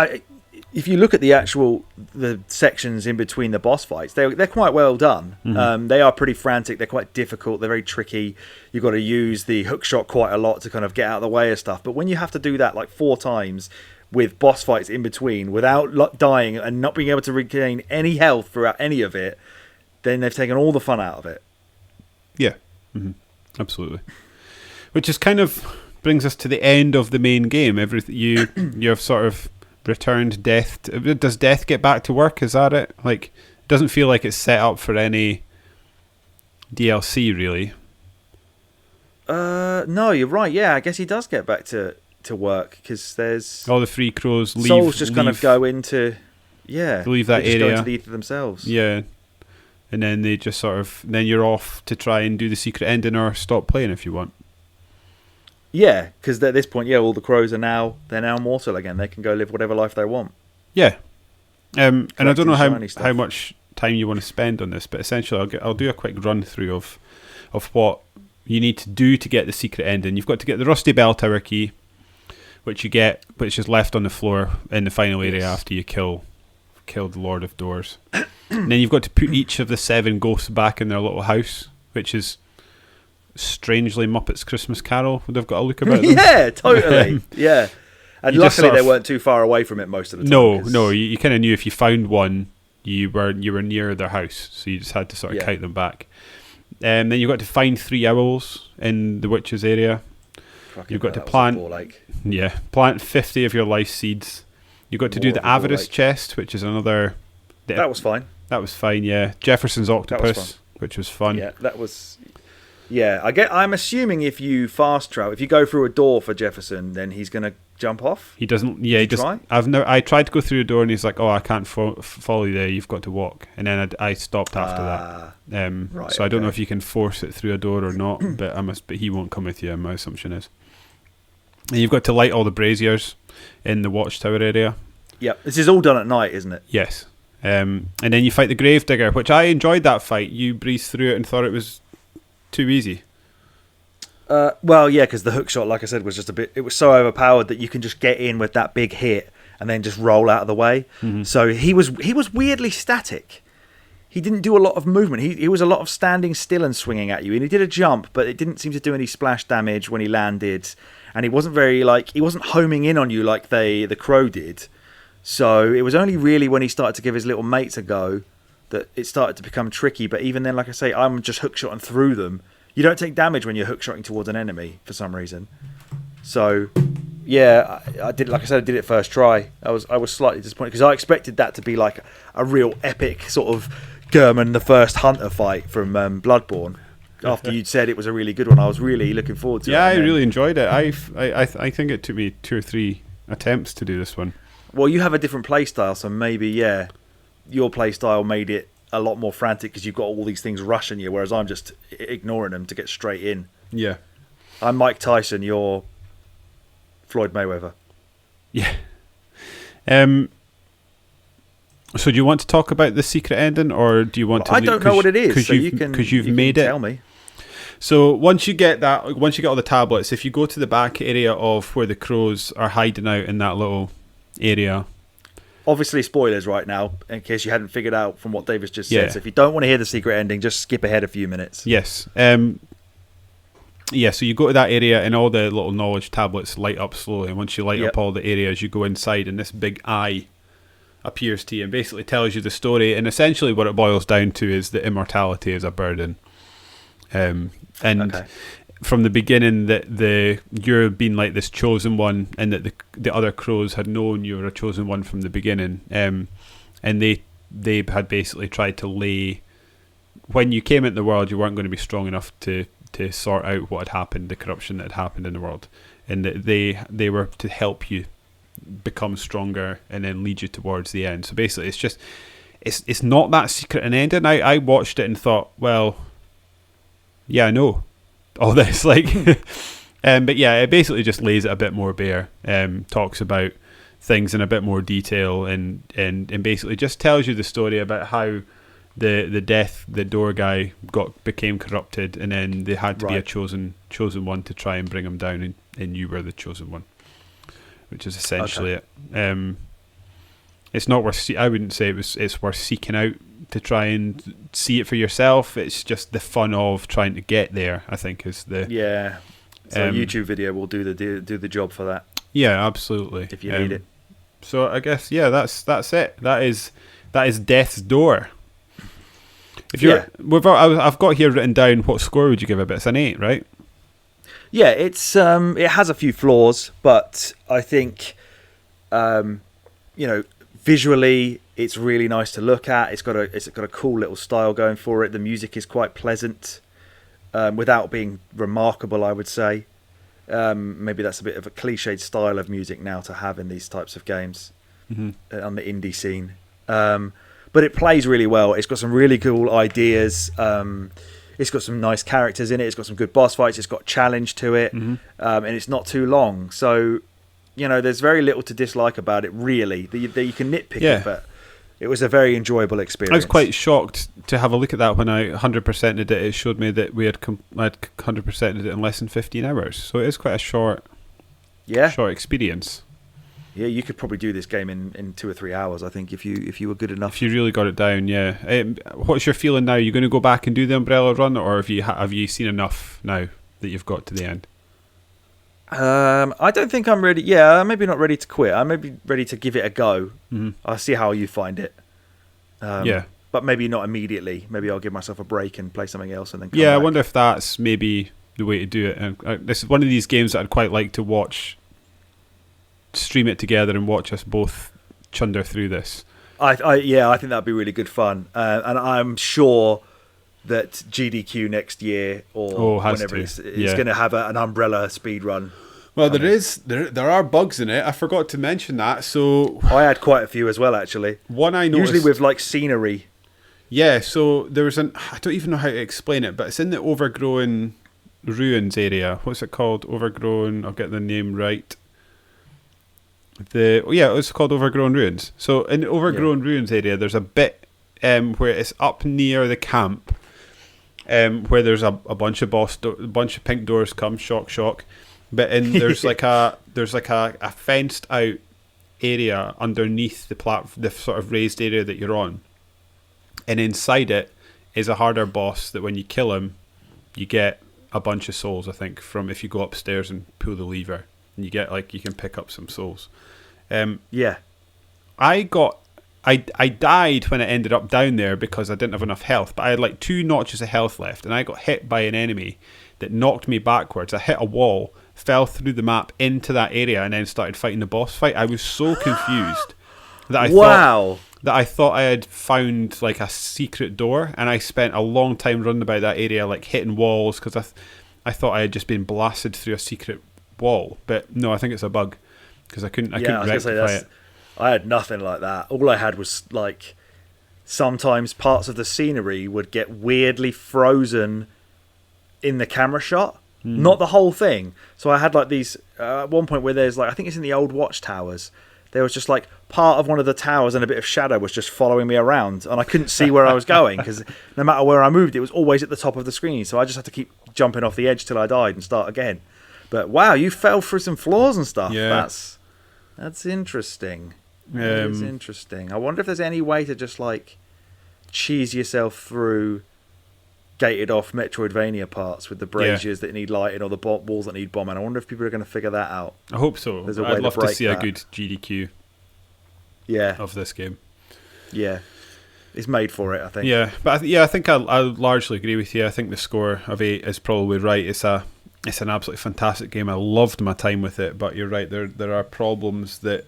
if you look at the sections in between the boss fights, they're quite well done. Mm-hmm. They are pretty frantic. They're quite difficult. They're very tricky. You've got to use the hook shot quite a lot to kind of get out of the way of stuff. But when you have to do that like 4 times with boss fights in between without dying and not being able to regain any health throughout any of it, then they've taken all the fun out of it. Yeah. Mm-hmm. Absolutely. Which is kind of brings us to the end of the main game. You've sort of returned Death. Does Death get back to work? Is that it? Like, it doesn't feel like it's set up for any DLC, really. No, you're right. Yeah, I guess he does get back to work because there's all the free crows. Souls just kind of go into leave that area. Go into the ether themselves. Yeah, and then they just sort of then you're off to try and do the secret ending or stop playing if you want. Yeah, because at this point, all the crows are now mortal again. They can go live whatever life they want. Yeah, and I don't know how much time you want to spend on this, but essentially, I'll do a quick run through of what you need to do to get the secret ending. You've got to get the Rusty Bell Tower key, which is left on the floor in the final area after you kill the Lord of Doors. And then you've got to put each of the 7 ghosts back in their little house, which is strangely Muppets Christmas Carol. Would have got a look about them. Yeah, totally. Yeah, and luckily they weren't too far away from it most of the time. No, you kind of knew if you found one, you were near their house, so you just had to sort of count them back. Then you've got to find 3 owls in the witch's area. You've got to plant 50 of your life seeds. You've got to do the avarice chest, which is another. That was fine. That was fine. Yeah, Jefferson's octopus, which was fun. Yeah, that was. Yeah, I'm assuming if you fast travel, if you go through a door for Jefferson, then he's going to jump off. He doesn't. Yeah, he just. I tried to go through a door, and he's like, "Oh, I can't follow you there. You've got to walk." And then I stopped after that. Right, so I don't know if you can force it through a door or not, but he won't come with you. My assumption is. And you've got to light all the braziers in the watchtower area. Yeah, this is all done at night, isn't it? Yes. And then you fight the Gravedigger, which I enjoyed that fight. You breezed through it and thought it was too easy. Well, yeah, because the hook shot, like I said, was just it was so overpowered that you can just get in with that big hit and then just roll out of the way. Mm-hmm. So he was weirdly static. He didn't do a lot of movement. He was a lot of standing still and swinging at you. And he did a jump, but it didn't seem to do any splash damage when he landed. And he wasn't he wasn't homing in on you like the crow did. So it was only really when he started to give his little mates a go that it started to become tricky. But even then, like I say, I'm just hookshotting through them. You don't take damage when you're hookshotting towards an enemy for some reason. So yeah, I did. Like I said, I did it first try. I was slightly disappointed because I expected that to be like a real epic sort of Gurman the First Hunter fight from Bloodborne. After you'd said it was a really good one, I was really looking forward to it. Yeah, I really enjoyed it. I think it took me 2 or 3 attempts to do this one. Well, you have a different play style, so maybe your play style made it a lot more frantic because you've got all these things rushing you, whereas I'm just ignoring them to get straight in. Yeah, I'm Mike Tyson. You're Floyd Mayweather. Yeah. So do you want to talk about the secret ending, or do you want to? I don't know what it is. Because you've made it. Tell me. So once you get all the tablets, if you go to the back area of where the crows are hiding out in that little area. Obviously, spoilers right now, in case you hadn't figured out from what Davis just said. So if you don't want to hear the secret ending, just skip ahead a few minutes. Yes. So you go to that area, and all the little knowledge tablets light up slowly. And once you light up all the areas, you go inside, and this big eye appears to you and basically tells you the story. And essentially, what it boils down to is that immortality is a burden. From the beginning, that you're being like this chosen one, and that the other crows had known you were a chosen one from the beginning, and they had basically tried to lay. When you came into the world, you weren't going to be strong enough to sort out what had happened, the corruption that had happened in the world, and that they were to help you become stronger and then lead you towards the end. So basically, it's just it's not that secret an ending. I watched it and thought, well, yeah, I know all this, like, but yeah, it basically just lays it a bit more bare. Talks about things in a bit more detail, and basically just tells you the story about how the door guy became corrupted, and then they had to be a chosen one to try and bring him down, and you were the chosen one, which is essentially it. It's not worth. I wouldn't say it's worth seeking out to try and see it for yourself. It's just the fun of trying to get there, I think, is the So a YouTube video will do the job for that. Yeah, absolutely. If you need it. So I guess that's it. That is Death's Door. If you're, I've got here written down what score would you give it? It's an 8, right? Yeah, it's it has a few flaws, but I think visually it's really nice to look at. It's got a cool little style going for it. The music is quite pleasant, without being remarkable, I would say. Maybe that's a bit of a cliched style of music now to have in these types of games on the indie scene. But it plays really well. It's got some really cool ideas. It's got some nice characters in it. It's got some good boss fights. It's got challenge to it, and it's not too long. So, there's very little to dislike about it, really. You can nitpick it, but it was a very enjoyable experience. I was quite shocked to have a look at that when I 100%ed it. It showed me that I'd 100%ed it in less than 15 hours. So it is quite a short experience. Yeah, you could probably do this game in 2 or 3 hours, I think, if you were good enough. If you really got it down, yeah. What's your feeling now? Are you going to go back and do the Umbrella run, or have you seen enough now that you've got to the end? I don't think I'm ready. Yeah, I'm maybe not ready to quit. I'm maybe ready to give it a go. I'll see how you find it. But maybe not immediately. Maybe I'll give myself a break and play something else and then come back. I wonder if that's maybe the way to do it. And this is one of these games that I'd quite like to stream it together and watch us both chunder through this. I think that'd be really good fun. And I'm sure that GDQ next year or whenever it's going to have an Umbrella speed run. Well, there are bugs in it. I forgot to mention that. So I had quite a few as well, actually. One I noticed, usually with like scenery. Yeah, so there was I don't even know how to explain it, but it's in the Overgrown Ruins area. What's it called? Overgrown. I'll get the name right. It was called Overgrown Ruins. So in the Overgrown Ruins area, there's a bit where it's up near the camp, where there's a bunch of pink doors come, shock. But there's like a fenced out area underneath the sort of raised area that you're on, and inside it is a harder boss that when you kill him, you get a bunch of souls. I think from if you go upstairs and pull the lever, and you get you can pick up some souls. I died when I ended up down there because I didn't have enough health, but I had 2 notches of health left, and I got hit by an enemy that knocked me backwards. I hit a wall, fell through the map into that area, and then started fighting the boss fight. I was so confused that I thought I had found a secret door, and I spent a long time running about that area hitting walls because I thought I had just been blasted through a secret wall. But no, I think it's a bug because I couldn't rectify it. I had nothing like that. All I had was sometimes parts of the scenery would get weirdly frozen in the camera shot, not the whole thing. So I had these at one point where there's I think it's in the old watchtowers. There was just part of one of the towers and a bit of shadow was just following me around, and I couldn't see where I was going because no matter where I moved, it was always at the top of the screen. So I just had to keep jumping off the edge till I died and start again. But wow, you fell through some floors and stuff. Yeah. That's interesting. It's interesting. I wonder if there's any way to just cheese yourself through gated off Metroidvania parts with the braziers that need lighting or the walls that need bombing. I wonder if people are going to figure that out. I hope so. I'd love to see a good GDQ of this game. Yeah. It's made for it, I think. Yeah, but I think I largely agree with you. I think the score of 8 is probably right. It's an absolutely fantastic game. I loved my time with it, but you're right. There are problems that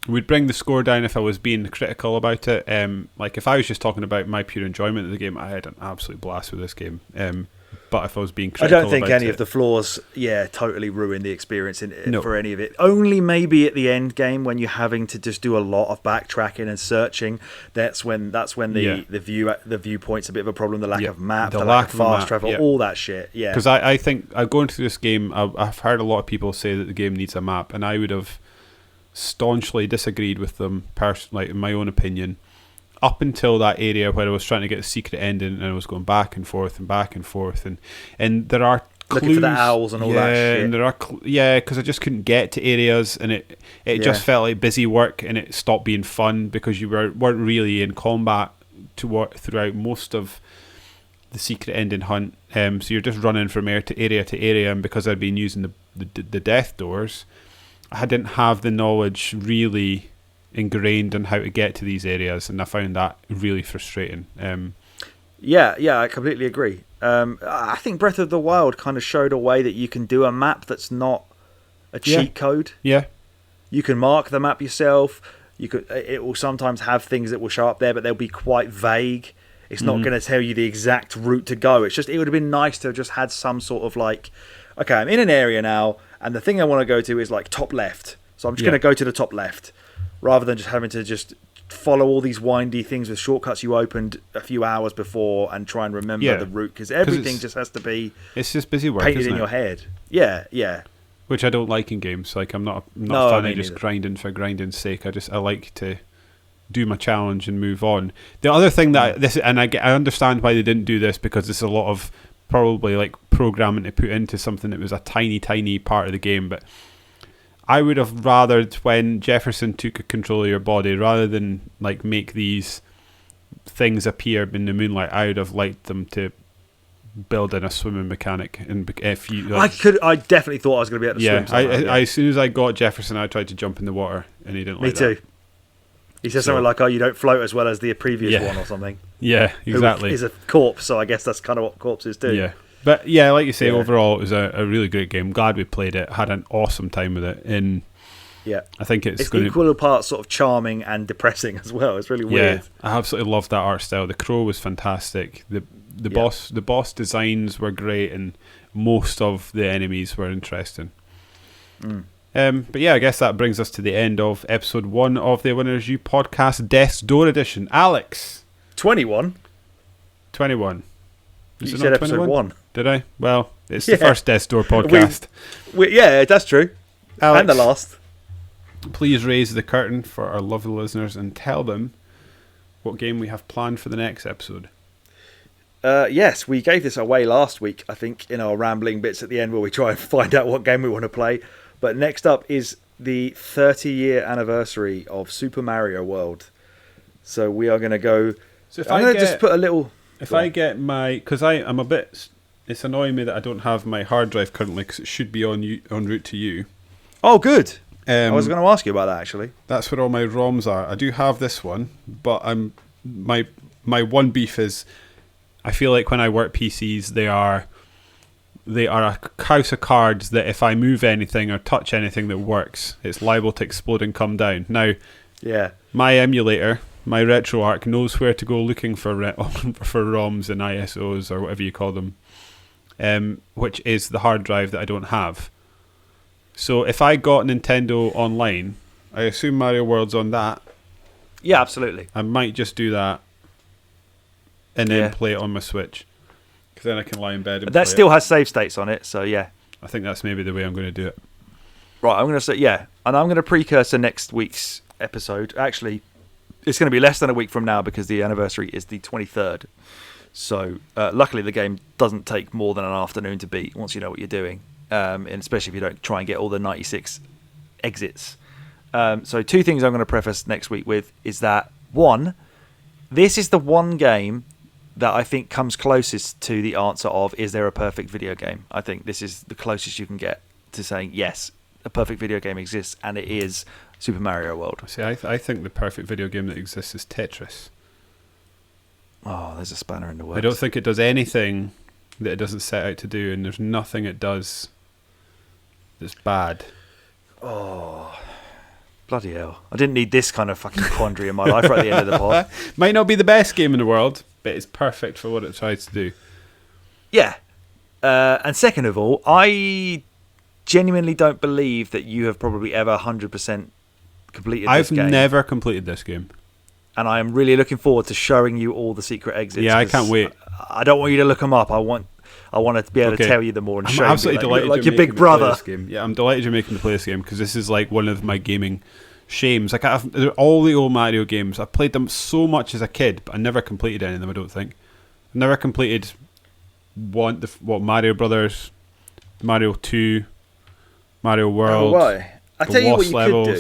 would bring the score down if I was being critical about it. If I was just talking about my pure enjoyment of the game, I had an absolute blast with this game. But if I was being critical, I don't think any of the flaws, totally ruin the experience for any of it. Only maybe at the end game when you're having to just do a lot of backtracking and searching. That's when the viewpoint's a bit of a problem. The lack of map, the lack of fast travel, all that shit. Yeah, because I think going through this game, I've heard a lot of people say that the game needs a map, and I would have staunchly disagreed with them, like in my own opinion, up until that area where I was trying to get the secret ending, and I was going back and forth and back and forth, and there are clues, looking for the owls and all that shit. And there are because I just couldn't get to areas, and it just felt like busy work, and it stopped being fun because you weren't really in combat throughout most of the secret ending hunt. So you're just running from area to area, and because I'd been using the death doors, I didn't have the knowledge really ingrained on how to get to these areas, and I found that really frustrating. Yeah, I completely agree. I think Breath of the Wild kind of showed a way that you can do a map that's not a cheat code. Yeah, you can mark the map yourself. It will sometimes have things that will show up there, but they'll be quite vague. It's not going to tell you the exact route to go. It's just, it would have been nice to have just had some sort of like, okay, I'm in an area now, and the thing I want to go to is like top left. So I'm just going to go to the top left, rather than just having to just follow all these windy things with shortcuts you opened a few hours before and try and remember the route, because everything just has to be, it's just busy work, painted isn't in it? your head. Yeah. Which I don't like in games. Like, I'm not a fan of just grinding for grinding's sake. I like to do my challenge and move on. The other thing that I understand why they didn't do this, because there's a lot of probably like programming to put into something that was a tiny part of the game, but I would have rathered when Jefferson took control of your body, rather than like make these things appear in the moonlight, I would have liked them to build in a swimming mechanic. And if you like, I definitely thought I was going to be able to swim. As soon as I got Jefferson, I tried to jump in the water, and he didn't like that. Me too. He said something like, "Oh, you don't float as well as the previous one," or something. Yeah, exactly. Who is a corpse, so I guess that's kind of what corpses do. Yeah, but yeah, like you say, overall it was a really great game. Glad we played it. Had an awesome time with it. And I think it's equal parts sort of charming and depressing as well. It's really weird. I absolutely loved that art style. The crow was fantastic. The boss designs were great, and most of the enemies were interesting. But yeah, I guess that brings us to the end of episode 1 of the Winners You podcast, Death's Door edition. Alex, 21. You said episode 1. Did I? Well, it's the first Death's Door podcast. Yeah, that's true. Alex, and the last. Please raise the curtain for our lovely listeners and tell them what game we have planned for the next episode. Yes, we gave this away last week, I think, in our rambling bits at the end where we try and find out what game we want to play. But next up is the 30-year anniversary of Super Mario World. So we are going to go... So if I'm going to just put a little... If I get my... Because I'm a bit... It's annoying me that I don't have my hard drive currently, because it should be en route to you. Oh, good. I was going to ask you about that, actually. That's where all my ROMs are. I do have this one, but my one beef is I feel like when I work PCs, they are a house of cards that if I move anything or touch anything that works, it's liable to explode and come down. Now, my emulator, my RetroArch, knows where to go looking for ROMs and ISOs or whatever you call them, which is the hard drive that I don't have. So if I got Nintendo Online, I assume Mario World's on that. Yeah, absolutely. I might just do that and then play it on my Switch. Because then I can lie in bed and that still has save states on it, so yeah. I think that's maybe the way I'm going to do it. Right, I'm going to say, and I'm going to precursor next week's episode. Actually, it's going to be less than a week from now because the anniversary is the 23rd. So luckily the game doesn't take more than an afternoon to beat once you know what you're doing. And especially if you don't try and get all the 96 exits. So 2 things I'm going to preface next week with is that, 1, this is the one game that I think comes closest to the answer of, is there a perfect video game? I think this is the closest you can get to saying, yes, a perfect video game exists, and it is Super Mario World. See, I think the perfect video game that exists is Tetris. Oh, there's a spanner in the works. I don't think it does anything that it doesn't set out to do, and there's nothing it does that's bad. Oh, bloody hell. I didn't need this kind of fucking quandary in my life right at the end of the pod. Might not be the best game in the world, but it's perfect for what it tries to do. Yeah. And second of all, I genuinely don't believe that you have probably ever 100% completed this game. I've never completed this game. And I am really looking forward to showing you all the secret exits. Yeah, I can't wait. I don't want you to look them up. I want I want to be able Okay. to tell you them more and I'm show you. absolutely delighted like you're your big making me play brother. this game. Yeah, I'm delighted you're making me play this game because this is like one of my gaming shames. Like all the old Mario games, I've played them so much as a kid, but I never completed any of them. I don't think. I never completed Mario Brothers, Mario 2, Mario World. Oh, why? I the tell you what Lost you levels. could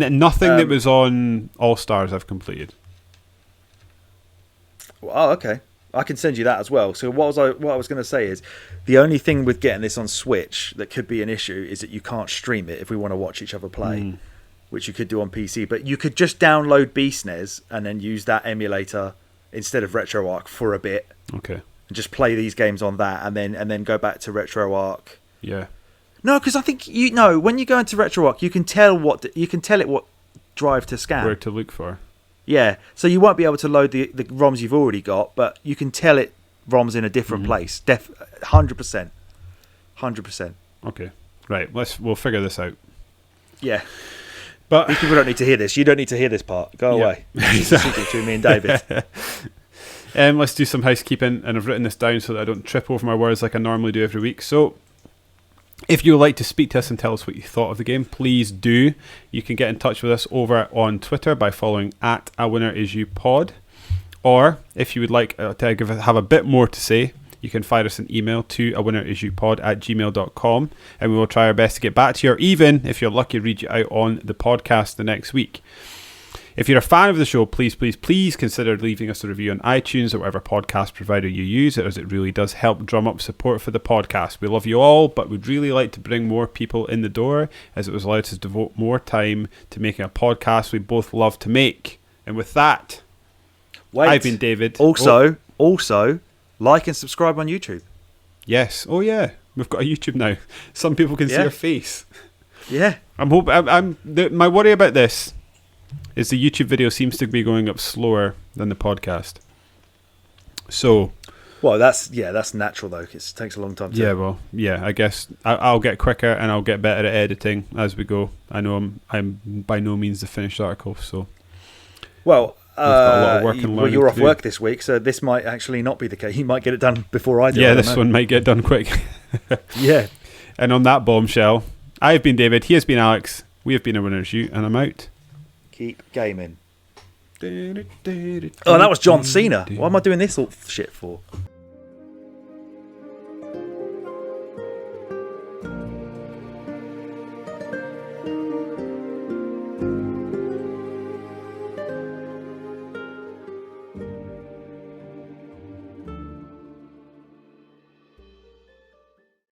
do. Nothing that was on All Stars I've completed. Oh, okay. I can send you that as well. So what I was going to say is, the only thing with getting this on Switch that could be an issue is that you can't stream it if we want to watch each other play, which you could do on PC. But you could just download BSNES and then use that emulator instead of RetroArch for a bit. Okay. And just play these games on that, and then go back to RetroArch. Yeah. No, because I think when you go into RetroArch, you can tell it what drive to scan. Where to look for. Yeah, so you won't be able to load the ROMs you've already got, but you can tell it ROMs in a different place. 100%. 100%. Okay, right. We'll figure this out. Yeah, but these people don't need to hear this. You don't need to hear this part. Go away. It's a secret between me and David. Let's do some housekeeping, and I've written this down so that I don't trip over my words like I normally do every week. So, if you would like to speak to us and tell us what you thought of the game, please do. You can get in touch with us over on Twitter by following @awinnerisyoupod. Or if you would like to have a bit more to say, you can fire us an email to awinnerisyoupod@gmail.com, and we will try our best to get back to you, or even, if you're lucky, read you out on the podcast the next week. If you're a fan of the show, please consider leaving us a review on iTunes or whatever podcast provider you use, as it really does help drum up support for the podcast. We love you all, but we'd really like to bring more people in the door, as it was allowed us to devote more time to making a podcast we both love to make. And with that, I've been David. Also, like and subscribe on YouTube. Yes. Oh yeah, we've got a YouTube now. Some people can see our face. Yeah. My worry about this is the YouTube video seems to be going up slower than the podcast. So, well, that's natural though. It takes a long time. I guess I'll get quicker and I'll get better at editing as we go. I know I'm by no means the finished article. So, well, we've got a lot of work and learning you're to off do. work this week, so this might actually not be the case. You might get it done before I do. Yeah, this one might get done quick. Yeah. And on that bombshell, I've been David. He has been Alex. We have been A Winner's You, and I'm out. Keep gaming. Oh, that was John Cena. What am I doing this all shit for?